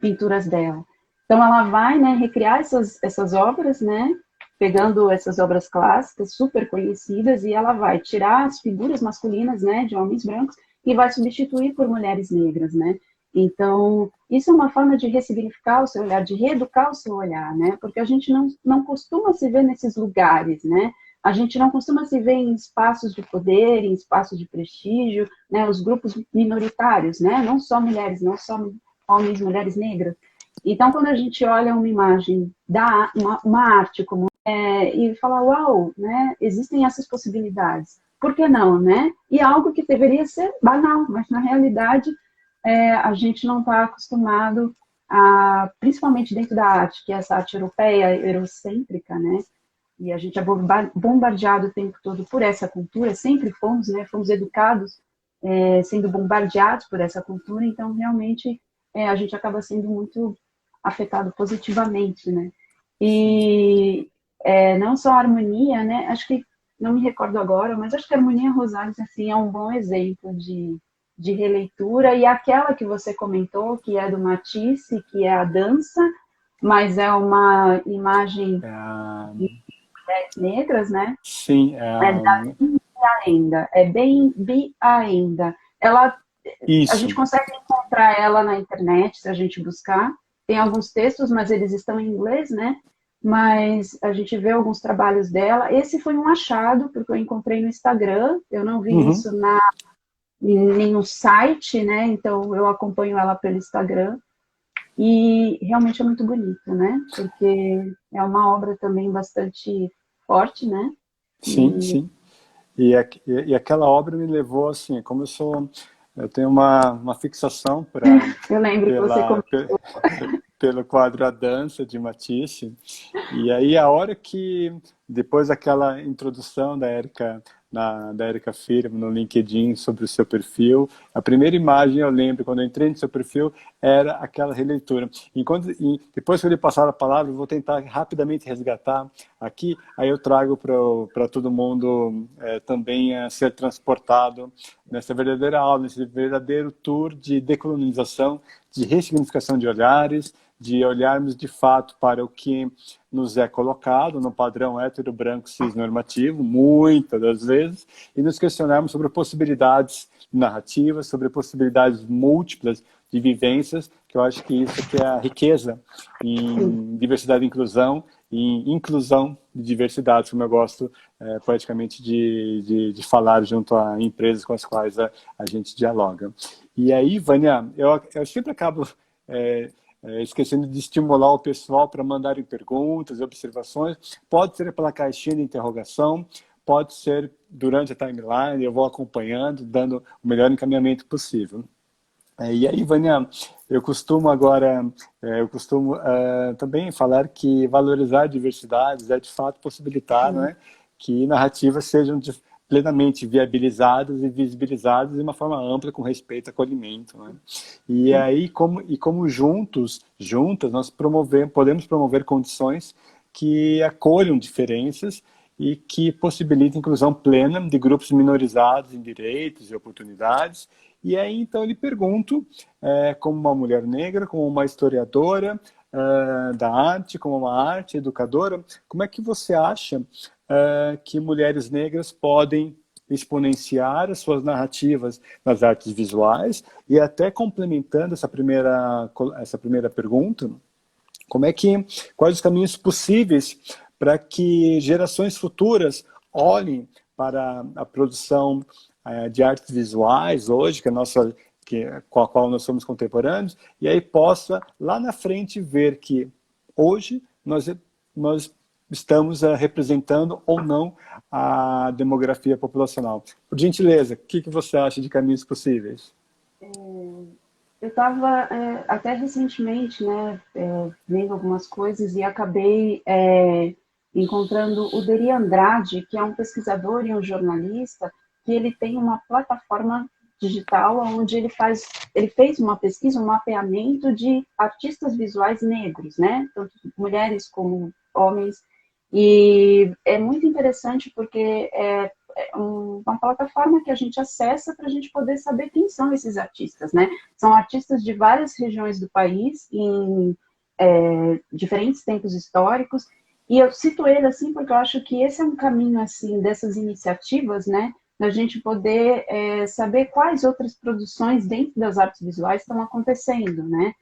pinturas dela. Então ela vai, né, recriar essas obras, né? Pegando essas obras clássicas super conhecidas e ela vai tirar as figuras masculinas, né, de homens brancos e vai substituir por mulheres negras, né? Então, isso é uma forma de ressignificar o seu olhar, de reeducar o seu olhar, né? Porque a gente não costuma se ver nesses lugares, né? A gente não costuma se ver em espaços de poder, em espaços de prestígio, né? Os grupos minoritários, né? Não só mulheres, não só homens, mulheres negras. Então, quando a gente olha uma imagem uma arte como e fala, uau, né? Existem essas possibilidades. Por que não, né? E algo que deveria ser banal, mas na realidade a gente não está acostumado principalmente dentro da arte, que é essa arte europeia, eurocêntrica, né? E a gente é bombardeado o tempo todo por essa cultura, sempre fomos, né? Fomos educados sendo bombardeados por essa cultura, então realmente a gente acaba sendo muito afetado positivamente, né? Sim. E não só a harmonia, né? Acho que não me recordo agora, mas acho que a Harmonia Rosales assim é um bom exemplo de releitura, e aquela que você comentou, que é do Matisse, que é a dança, mas é uma imagem É, negras, né? sim, É da ainda, é bem bi ainda. Ela, a gente isso. consegue encontrar ela na internet se a gente buscar. Tem alguns textos, mas eles estão em inglês, né? Mas a gente vê alguns trabalhos dela. Esse foi um achado, porque eu encontrei no Instagram. Eu não vi Uhum. isso em nenhum site, né? Então eu acompanho ela pelo Instagram. E realmente é muito bonito, né? Porque é uma obra também bastante forte, né? Sim, E sim. E aquela obra me levou assim, como eu tenho uma fixação eu lembro que você pela, pe- pelo quadro A Dança de Matisse. E aí a hora que, depois daquela introdução da Érica Firmo no LinkedIn sobre o seu perfil, a primeira imagem eu lembro, quando eu entrei no seu perfil, era aquela releitura. E depois que eu lhe passar a palavra, eu vou tentar rapidamente resgatar aqui, aí eu trago para todo mundo também ser transportado nessa verdadeira aula, nesse verdadeiro tour de decolonização, de ressignificação de olhares, de olharmos de fato para o que nos é colocado no padrão hétero, branco, cis normativo, muitas das vezes, e nos questionarmos sobre possibilidades narrativas, sobre possibilidades múltiplas de vivências, que eu acho que isso que é a riqueza em diversidade e inclusão, e inclusão de diversidades, como eu gosto poeticamente de falar junto a empresas com as quais a gente dialoga. E aí, Vânia, eu sempre acabo esquecendo de estimular o pessoal para mandarem perguntas, observações. Pode ser pela caixinha de interrogação, pode ser durante a timeline, eu vou acompanhando, dando o melhor encaminhamento possível. E aí, Vânia, eu costumo também falar que valorizar diversidades é de fato possibilitar, né, que narrativas sejam plenamente viabilizadas e visibilizadas de uma forma ampla, com respeito e acolhimento, né? E aí, como juntas, nós podemos promover condições que acolham diferenças e que possibilitem inclusão plena de grupos minorizados em direitos e oportunidades. E aí, então, eu lhe pergunto, como uma mulher negra, como uma historiadora da arte, como uma arte educadora, como é que você acha que mulheres negras podem exponenciar as suas narrativas nas artes visuais? E até complementando essa primeira pergunta, quais os caminhos possíveis para que gerações futuras olhem para a produção de artes visuais hoje, com a qual nós somos contemporâneos, e aí possa lá na frente ver que hoje nós estamos representando ou não a demografia populacional. Por gentileza, o que você acha de caminhos possíveis? Eu estava até recentemente, né, vendo algumas coisas e acabei encontrando o Deri Andrade, que é um pesquisador e um jornalista, que ele tem uma plataforma digital onde ele fez uma pesquisa, um mapeamento de artistas visuais negros, né? Tanto mulheres como homens. E é muito interessante porque é uma plataforma que a gente acessa para a gente poder saber quem são esses artistas, né? São artistas de várias regiões do país, em diferentes tempos históricos, e eu cito ele assim porque eu acho que esse é um caminho assim dessas iniciativas, né? Da gente poder saber quais outras produções dentro das artes visuais estão acontecendo, né?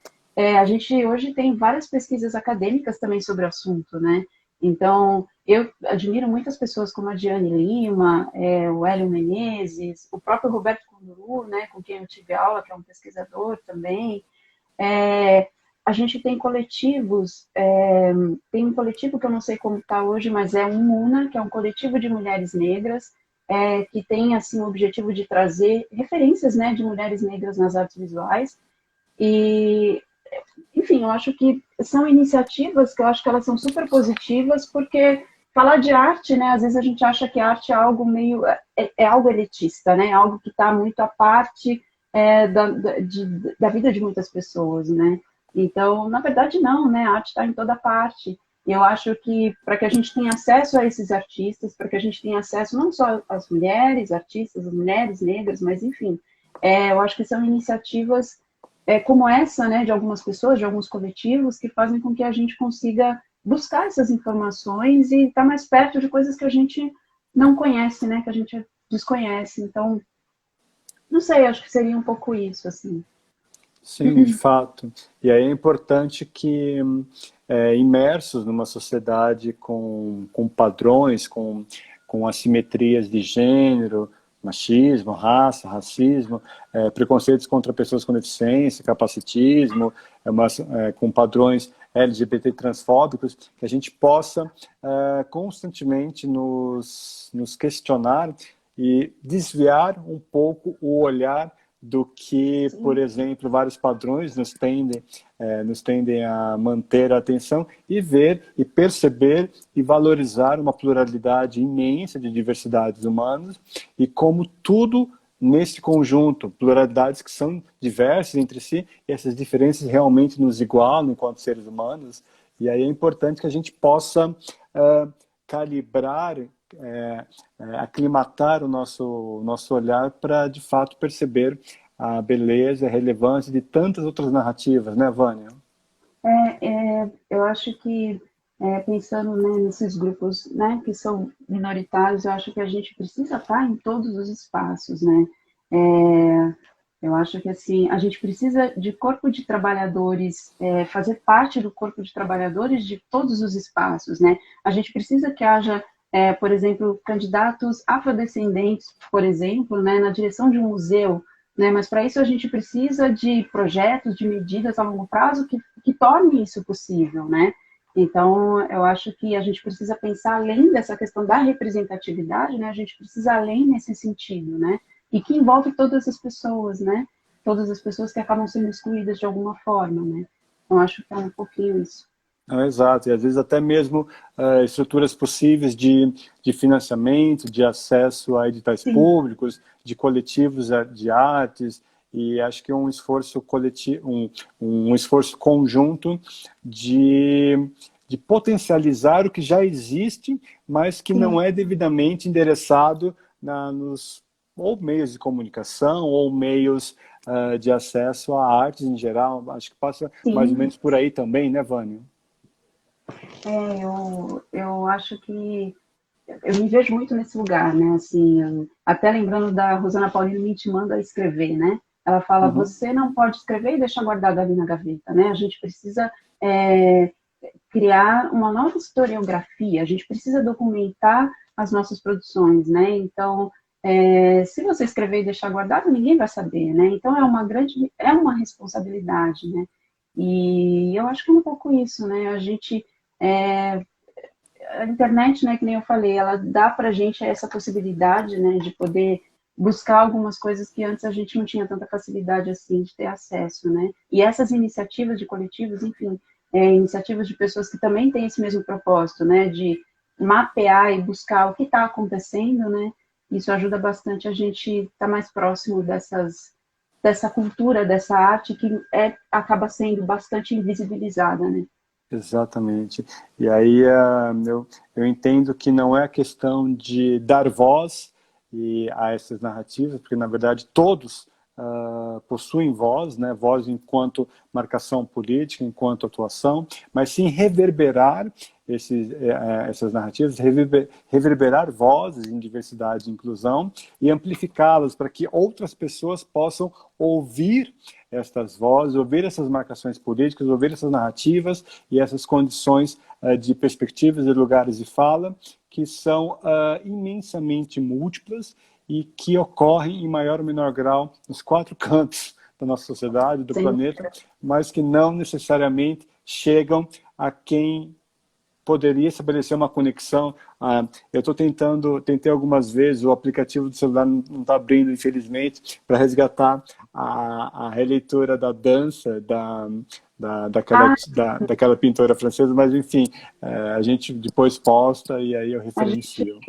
A gente hoje tem várias pesquisas acadêmicas também sobre o assunto, né? Então, eu admiro muitas pessoas como a Diane Lima, o Hélio Menezes, o próprio Roberto Conduru, né, com quem eu tive aula, que é um pesquisador também. A gente tem coletivos, tem um coletivo que eu não sei como está hoje, mas é um MUNA, que é um coletivo de mulheres negras, que tem assim, o objetivo de trazer referências, né, de mulheres negras nas artes visuais. E enfim, eu acho que são iniciativas que eu acho que elas são super positivas, porque falar de arte, né, às vezes a gente acha que a arte é algo meio, algo elitista, né, algo que está muito à parte da vida de muitas pessoas, né. Então, na verdade, não, né, a arte está em toda parte. E eu acho que para que a gente tenha acesso a esses artistas, para que a gente tenha acesso não só às mulheres artistas, às mulheres negras, mas enfim, eu acho que são iniciativas como essa, né, de algumas pessoas, de alguns coletivos, que fazem com que a gente consiga buscar essas informações e estar mais perto de coisas que a gente não conhece, né, que a gente desconhece. Então, não sei, acho que seria um pouco isso, assim. Sim, de fato. E aí é importante que, imersos numa sociedade com padrões, com assimetrias de gênero, machismo, raça, racismo, preconceitos contra pessoas com deficiência, capacitismo, com padrões LGBT transfóbicos, que a gente possa constantemente nos questionar e desviar um pouco o olhar do que, por exemplo, vários padrões nos tendem a manter a atenção e ver e perceber e valorizar uma pluralidade imensa de diversidades humanas e como tudo nesse conjunto, pluralidades que são diversas entre si, e essas diferenças realmente nos igualam enquanto seres humanos, e aí é importante que a gente possa calibrar, aclimatar o nosso olhar para, de fato, perceber a beleza, a relevância de tantas outras narrativas, né, Vânia? Eu acho que, pensando, né, nesses grupos, né, que são minoritários, eu acho que a gente precisa estar em todos os espaços, né? Eu acho que, assim, a gente precisa de corpo de trabalhadores, fazer parte do corpo de trabalhadores de todos os espaços, né? A gente precisa que haja, por exemplo, candidatos afrodescendentes, por exemplo, né, na direção de um museu, né? Mas para isso a gente precisa de projetos, de medidas a longo prazo que tornem isso possível, né? Então, eu acho que a gente precisa pensar além dessa questão da representatividade, né? A gente precisa além nesse sentido, né? E que envolve todas as pessoas, né? Todas as pessoas que acabam sendo excluídas de alguma forma, né? Então, acho que é um pouquinho isso. Não, exato, e às vezes até mesmo estruturas possíveis de financiamento, de acesso a editais Sim, públicos, de coletivos de artes, e acho que um esforço coletivo, um esforço conjunto de potencializar o que já existe, mas que não sim, é devidamente endereçado nos ou meios de comunicação ou meios de acesso a artes em geral. Acho que passa mais ou sim. menos por aí também, né, Vânia? Eu acho que eu me vejo muito nesse lugar, né? Assim, até lembrando da Rosana Paulino me intimando a escrever, né? Ela fala: Uhum. você não pode escrever e deixar guardado ali na gaveta, né? A gente precisa é, criar uma nova historiografia, a gente precisa documentar as nossas produções, né? Então, se você escrever e deixar guardado, ninguém vai saber, né? Então, é uma responsabilidade, né? E eu acho que é um pouco isso, né? A internet, né, que nem eu falei, ela dá para a gente essa possibilidade, né, de poder buscar algumas coisas que antes a gente não tinha tanta facilidade assim de ter acesso, né? E essas iniciativas de coletivos, enfim, iniciativas de pessoas que também têm esse mesmo propósito, né, de mapear e buscar o que está acontecendo, né? Isso ajuda bastante a gente estar mais próximo dessa cultura, dessa arte que acaba sendo bastante invisibilizada, né? Exatamente. E aí eu entendo que não é a questão de dar voz a essas narrativas, porque na verdade todos possuem voz, né? Voz enquanto marcação política, enquanto atuação, mas sim reverberar essas narrativas, reverberar vozes em diversidade e inclusão e amplificá-las para que outras pessoas possam ouvir estas vozes, ouvir essas marcações políticas, ouvir essas narrativas e essas condições de perspectivas e lugares de fala que são imensamente múltiplas e que ocorrem em maior ou menor grau nos quatro cantos da nossa sociedade, do Sim. planeta, mas que não necessariamente chegam a quem poderia estabelecer uma conexão. Eu tentei algumas vezes, o aplicativo do celular não está abrindo, infelizmente, para resgatar a releitura da dança daquela pintora francesa, mas enfim, a gente depois posta e aí eu referencio.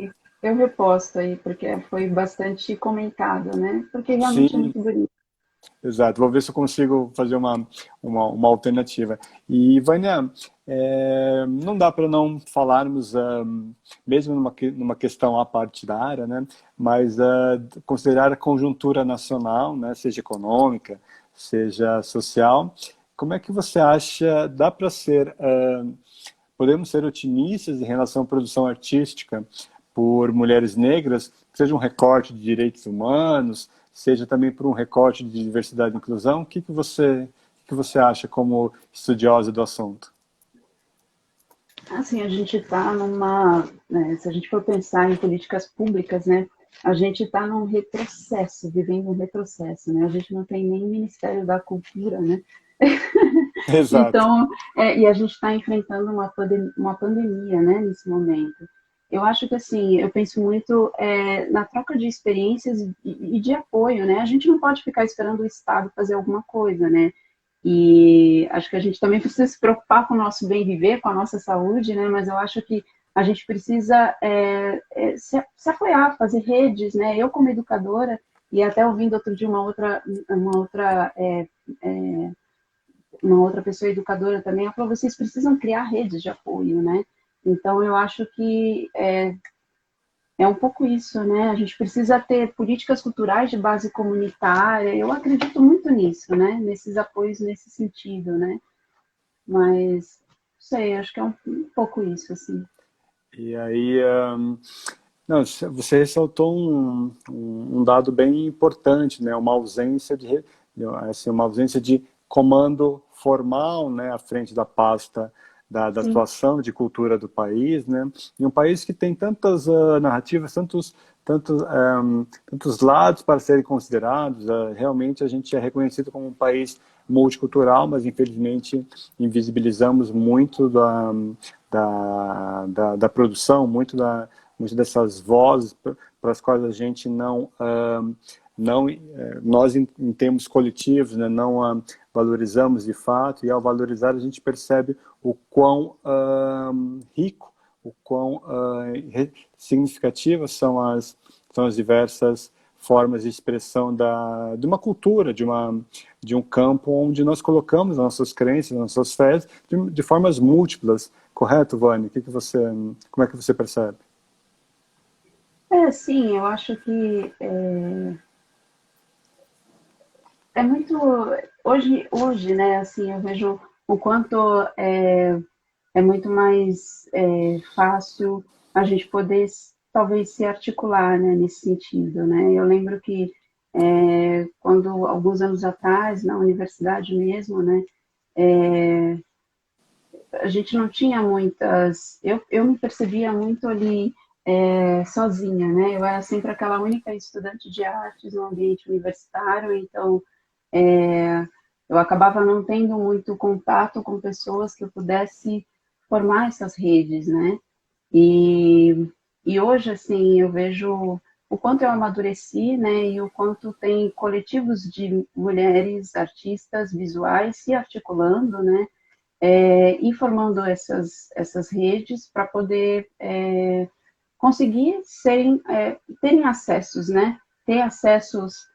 Eu reposto aí, porque foi bastante comentado, né? Porque realmente é Sim, muito bonito. exato, vou ver se eu consigo fazer uma alternativa. E, Vânia, não dá para não falarmos, mesmo numa questão apartidária, né, mas considerar a conjuntura nacional, né, seja econômica, seja social. Como é que você acha, dá para podemos ser otimistas em relação à produção artística por mulheres negras, seja um recorte de direitos humanos, seja também por um recorte de diversidade e inclusão? O que você acha como estudiosa do assunto? Assim, a gente está né, se a gente for pensar em políticas públicas, né, a gente está num retrocesso, vivendo um retrocesso, né? A gente não tem nem Ministério da Cultura, né? Exato. Então, e a gente está enfrentando uma pandemia, né, nesse momento. Eu acho que, assim, eu penso muito na troca de experiências e de apoio, né? A gente não pode ficar esperando o Estado fazer alguma coisa, né? E acho que a gente também precisa se preocupar com o nosso bem viver, com a nossa saúde, né? Mas eu acho que a gente precisa se apoiar, fazer redes, né? Eu, como educadora, e até ouvindo outro dia uma outra pessoa educadora também, ela falou, vocês precisam criar redes de apoio, né? Então, eu acho que é um pouco isso, né? A gente precisa ter políticas culturais de base comunitária, eu acredito muito nisso, né? Nesses apoios nesse sentido, né? Mas, não sei, acho que é um pouco isso, assim. E aí, não, você ressaltou um dado bem importante, né? Assim, uma ausência de comando formal, né, à frente da pasta da Sim, atuação de cultura do país, né? E um país que tem tantas narrativas, tantos lados para serem considerados. Realmente a gente é reconhecido como um país multicultural, mas infelizmente invisibilizamos muito da produção, muitas dessas vozes para as quais a gente nós em termos coletivos, né, não valorizamos de fato, e ao valorizar a gente percebe o quão rico, o quão significativas são as diversas formas de expressão de uma cultura, de um campo onde nós colocamos nossas crenças, nossas fés de formas múltiplas. Correto, Vânia? Como é que você percebe? sim, eu acho que é muito hoje, né? Assim, eu vejo o quanto é muito mais fácil a gente poder talvez se articular, né, nesse sentido, né? Eu lembro que quando alguns anos atrás na universidade mesmo, né, a gente não tinha muitas. Eu me percebia muito ali sozinha, né? Eu era sempre aquela única estudante de artes no ambiente universitário, então eu acabava não tendo muito contato com pessoas que eu pudesse formar essas redes, né? E, e hoje, assim, eu vejo o quanto eu amadureci, né? E o quanto tem coletivos de mulheres artistas visuais se articulando, né? ir formando essas redes para poder conseguir terem acessos, né? Ter acessos,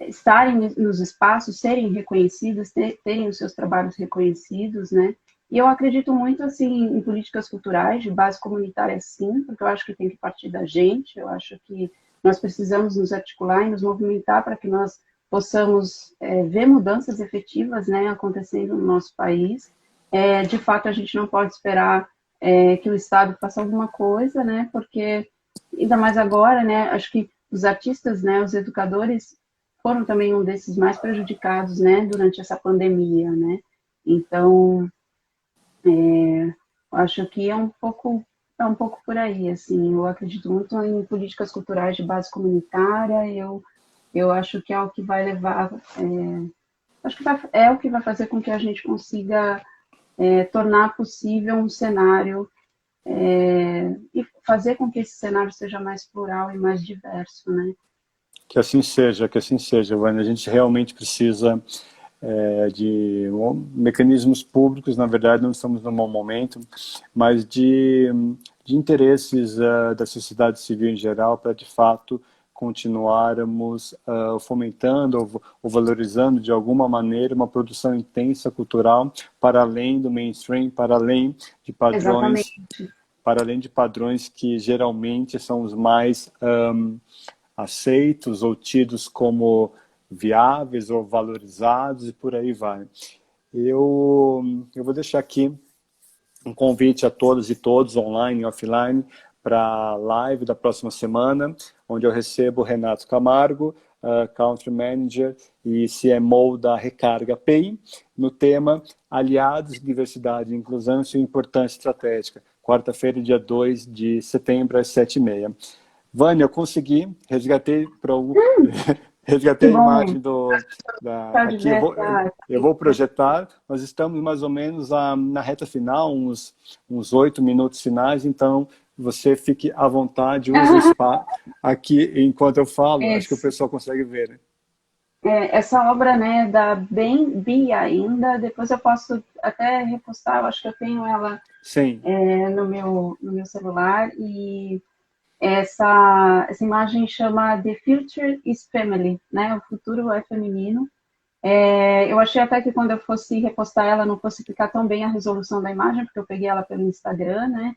estarem nos espaços, serem reconhecidos, terem os seus trabalhos reconhecidos, né? E eu acredito muito, assim, em políticas culturais de base comunitária, sim, porque eu acho que tem que partir da gente, eu acho que nós precisamos nos articular e nos movimentar para que nós possamos ver mudanças efetivas, né, acontecendo no nosso país. De fato, a gente não pode esperar que o Estado faça alguma coisa, né, porque, ainda mais agora, né, acho que os artistas, né, os educadores foram também um desses mais prejudicados, né, durante essa pandemia, né. Então, acho que é um pouco por aí, assim. Eu acredito muito em políticas culturais de base comunitária. Eu acho que é o que vai levar, acho que é o que vai fazer com que a gente consiga tornar possível um cenário e fazer com que esse cenário seja mais plural e mais diverso, né? Que assim seja, Vânia. A gente realmente precisa de mecanismos públicos, na verdade não estamos num bom momento, mas de interesses da sociedade civil em geral para, de fato, continuarmos fomentando ou valorizando de alguma maneira uma produção intensa cultural para além do mainstream, Exatamente. para além de padrões que geralmente são os mais aceitos ou tidos como viáveis ou valorizados e por aí vai. Eu vou deixar aqui um convite a todas e todos, online e offline, para a live da próxima semana, onde eu recebo o Renato Camargo, Country Manager e CMO da Recarga Pay, no tema Aliados, Diversidade e Inclusão e sua importância estratégica, quarta-feira, dia 2 de setembro, às 7h30. Vânia, eu consegui, resgatei resgatei a Bom, imagem pode aqui, ver eu vou projetar, nós estamos mais ou menos na reta final, uns 8 minutos finais, então você fique à vontade, use o spa aqui enquanto eu falo, acho que o pessoal consegue ver, né? Essa obra, né, da Bem Bi ainda, depois eu posso até repostar, eu acho que eu tenho ela Sim. no meu celular, e essa imagem chama The Future is Family, né, o futuro é feminino. Eu achei até que quando eu fosse repostar ela não fosse ficar tão bem a resolução da imagem, porque eu peguei ela pelo Instagram, né.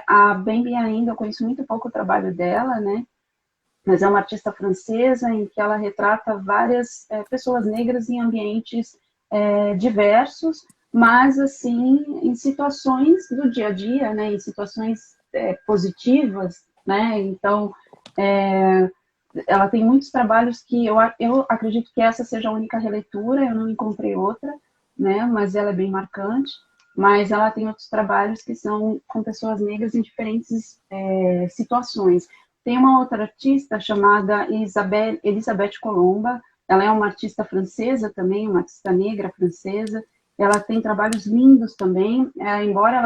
A Bem Bi ainda, eu conheço muito pouco o trabalho dela, né, mas é uma artista francesa em que ela retrata várias pessoas negras em ambientes diversos, mas assim em situações do dia a dia, né, em situações positivas, né. Então ela tem muitos trabalhos que eu acredito que essa seja a única releitura, eu não encontrei outra, né, mas ela é bem marcante. Mas ela tem outros trabalhos que são com pessoas negras em diferentes situações. Tem uma outra artista chamada Elizabeth Colomba, ela é uma artista francesa também, uma artista negra francesa, ela tem trabalhos lindos também, embora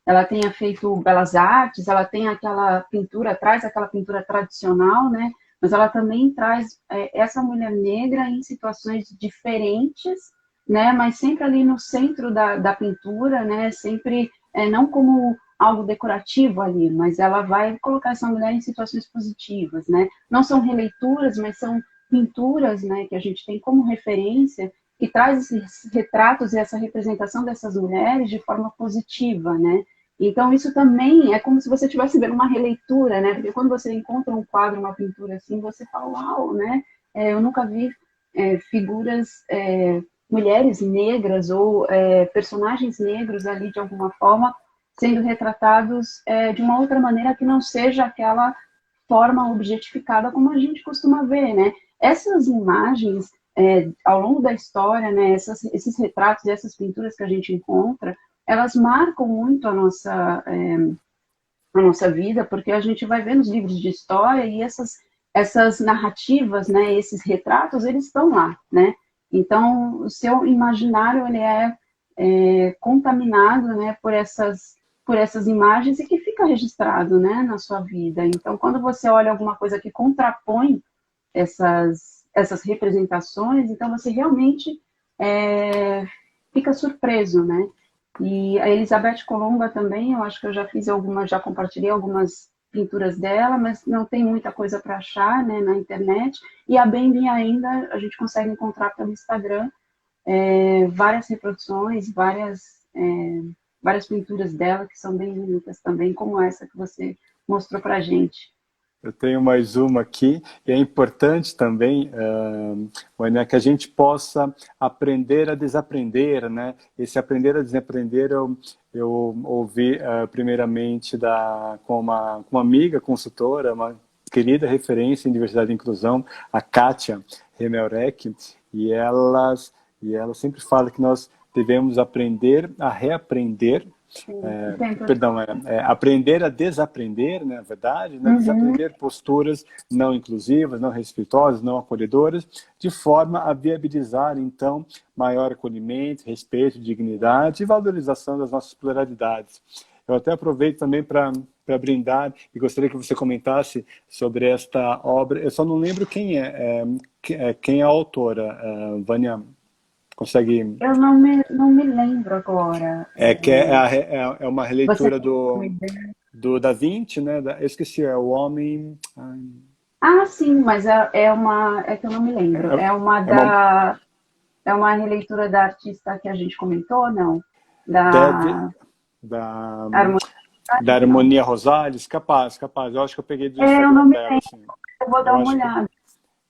ela tenha feito belas artes, ela tem aquela pintura, traz aquela pintura tradicional, né? Mas ela também traz essa mulher negra em situações diferentes, né? Mas sempre ali no centro da pintura, né? Sempre não como algo decorativo ali, mas ela vai colocar essa mulher em situações positivas, né? Não são releituras, mas são pinturas, né? Que a gente tem como referência que traz esses retratos e essa representação dessas mulheres de forma positiva, né? Então, isso também é como se você estivesse vendo uma releitura, né? Porque quando você encontra um quadro, uma pintura assim, você fala, uau, né? Eu nunca vi figuras, mulheres negras ou personagens negros ali, de alguma forma, sendo retratados de uma outra maneira que não seja aquela forma objetificada como a gente costuma ver, né? Essas imagens, ao longo da história, né, esses retratos e essas pinturas que a gente encontra, elas marcam muito a nossa vida, porque a gente vai ver nos livros de história e essas narrativas, né, esses retratos, eles estão lá, né? Então, o seu imaginário, ele contaminado, né, por essas imagens e que fica registrado, né, na sua vida. Então, quando você olha alguma coisa que contrapõe essas representações, então você realmente fica surpreso, né? E a Elizabeth Colomba também, eu acho que eu já fiz algumas, já compartilhei algumas pinturas dela, mas não tem muita coisa para achar, né, na internet. E a Bembe ainda a gente consegue encontrar pelo Instagram várias reproduções, várias pinturas dela que são bem bonitas também, como essa que você mostrou para a gente. Eu tenho mais uma aqui, e é importante também, Vânia, que a gente possa aprender a desaprender, né? Esse aprender a desaprender eu ouvi primeiramente com uma amiga consultora, uma querida referência em diversidade e inclusão, a Kátia Remelrek, e ela sempre fala que nós devemos aprender a reaprender, perdão, aprender a desaprender, né, na verdade, né, desaprender posturas não inclusivas, não respeitosas, não acolhedoras, de forma a viabilizar, então, maior acolhimento, respeito, dignidade e valorização das nossas pluralidades. Eu até aproveito também para brindar e gostaria que você comentasse sobre esta obra. Eu só não lembro quem é a autora, Vânia. Consegue... Eu não me lembro agora. É uma releitura Você... do Da Vinci, né? Eu esqueci, é o Homem... Ah, sim, mas é que eu não me lembro. É uma releitura da artista que a gente comentou, não? Deve, Da da, Harmonia, da não. Harmonia Rosales, capaz. Eu acho que eu peguei do Eu não Instagram me dela, lembro, assim. eu vou dar uma olhada.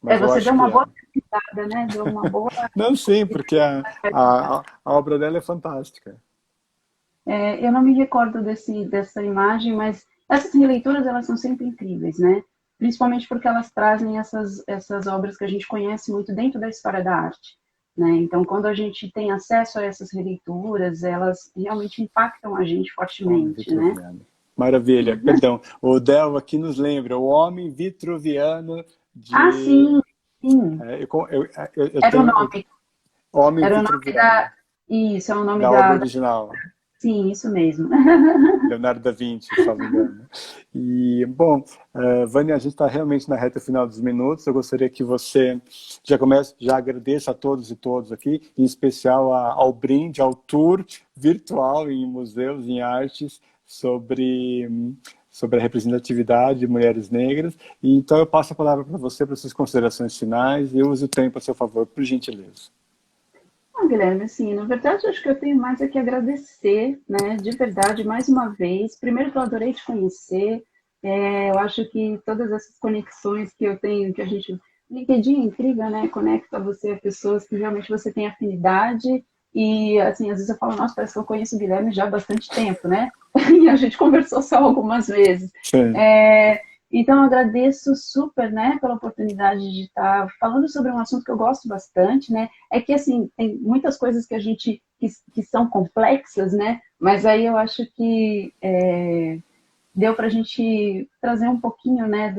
Mas eu Você acho deu que uma é. boa pesquisada, né? Deu uma boa... Não, sim, porque a obra dela é fantástica. Eu não me recordo dessa imagem, mas essas releituras, elas são sempre incríveis, né? Principalmente porque elas trazem essas obras que a gente conhece muito dentro da história da arte, né? Então, quando a gente tem acesso a essas releituras, elas realmente impactam a gente Homem fortemente, né? Vitruviano. Maravilha, perdão. O Del aqui nos lembra, o Homem Vitruviano Ah, de... sim, sim. Eu Era o tenho... nome. Homem Era o nome Vitruviano, Isso, é o nome da obra original. Sim, isso mesmo. Leonardo da Vinci, se não me engano. E, bom, Vânia, a gente está realmente na reta final dos minutos. Eu gostaria que você já agradeça a todos e todas aqui, em especial ao brinde, ao tour virtual em museus, em artes, sobre a representatividade de mulheres negras. E, então eu passo a palavra para você, para suas considerações finais, e use o tempo a seu favor, por gentileza. Guilherme, assim, na verdade, acho que eu tenho mais a que agradecer, né, de verdade, mais uma vez. Primeiro que eu adorei te conhecer, eu acho que todas essas conexões que eu tenho, que a gente... LinkedIn é incrível, né, conecta você a pessoas que realmente você tem afinidade e, assim, às vezes eu falo, nossa, parece que eu conheço o Guilherme já há bastante tempo, né, e a gente conversou só algumas vezes. Sim. Então, eu agradeço super, né, pela oportunidade de estar falando sobre um assunto que eu gosto bastante, né, é que, assim, tem muitas coisas que a gente, que são complexas, né, mas aí eu acho que deu para a gente trazer um pouquinho, né,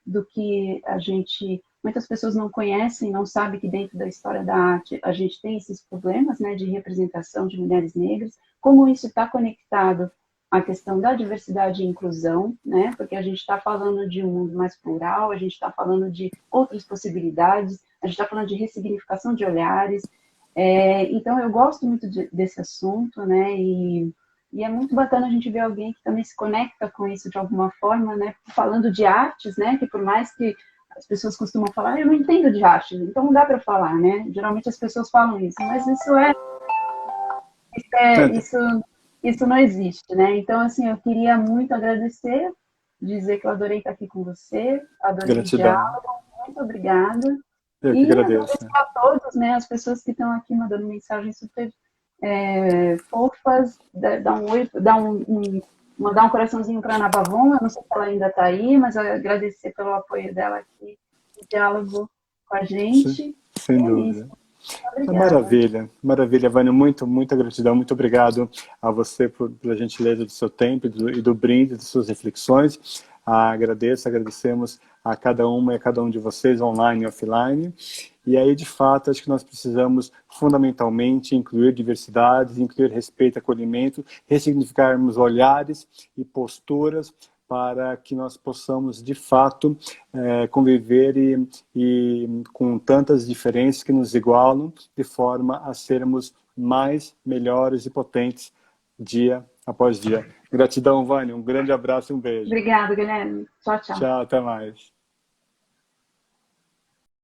do que a gente, muitas pessoas não conhecem, não sabem que dentro da história da arte a gente tem esses problemas, né, de representação de mulheres negras, como isso está conectado à questão da diversidade e inclusão, né, porque a gente está falando de um mundo mais plural, a gente está falando de outras possibilidades, a gente está falando de ressignificação de olhares, então eu gosto muito desse assunto, né, e é muito bacana a gente ver alguém que também se conecta com isso de alguma forma, né? Falando de artes, né? Que por mais que as pessoas costumam falar, eu não entendo de arte, então não dá para falar, né? Geralmente as pessoas falam isso, mas isso não existe, né? Então, assim, eu queria muito agradecer, dizer que eu adorei estar aqui com você, adorei o Gratidão. diálogo, muito obrigada. Eu que E agradeço. agradecer a todos, né? As pessoas que estão aqui mandando mensagens super fofas, dar um oi, mandar um coraçãozinho para a Ana Bavon, eu não sei se ela ainda está aí, mas agradecer pelo apoio dela aqui, no diálogo com a gente. Sem E é dúvida. isso. Obrigada. Maravilha, maravilha, Vânia, muita gratidão, muito obrigado a você pela gentileza do seu tempo e do brinde, de suas reflexões. Agradecemos a cada uma e a cada um de vocês, online e offline. E aí, de fato, acho que nós precisamos fundamentalmente incluir diversidades, incluir respeito e acolhimento, ressignificarmos olhares e posturas para que nós possamos, de fato, conviver e com tantas diferenças que nos igualam, de forma a sermos mais, melhores e potentes dia após dia. Gratidão, Vânia. Um grande abraço e um beijo. Obrigada, Guilherme. Tchau, tchau. Tchau, até mais.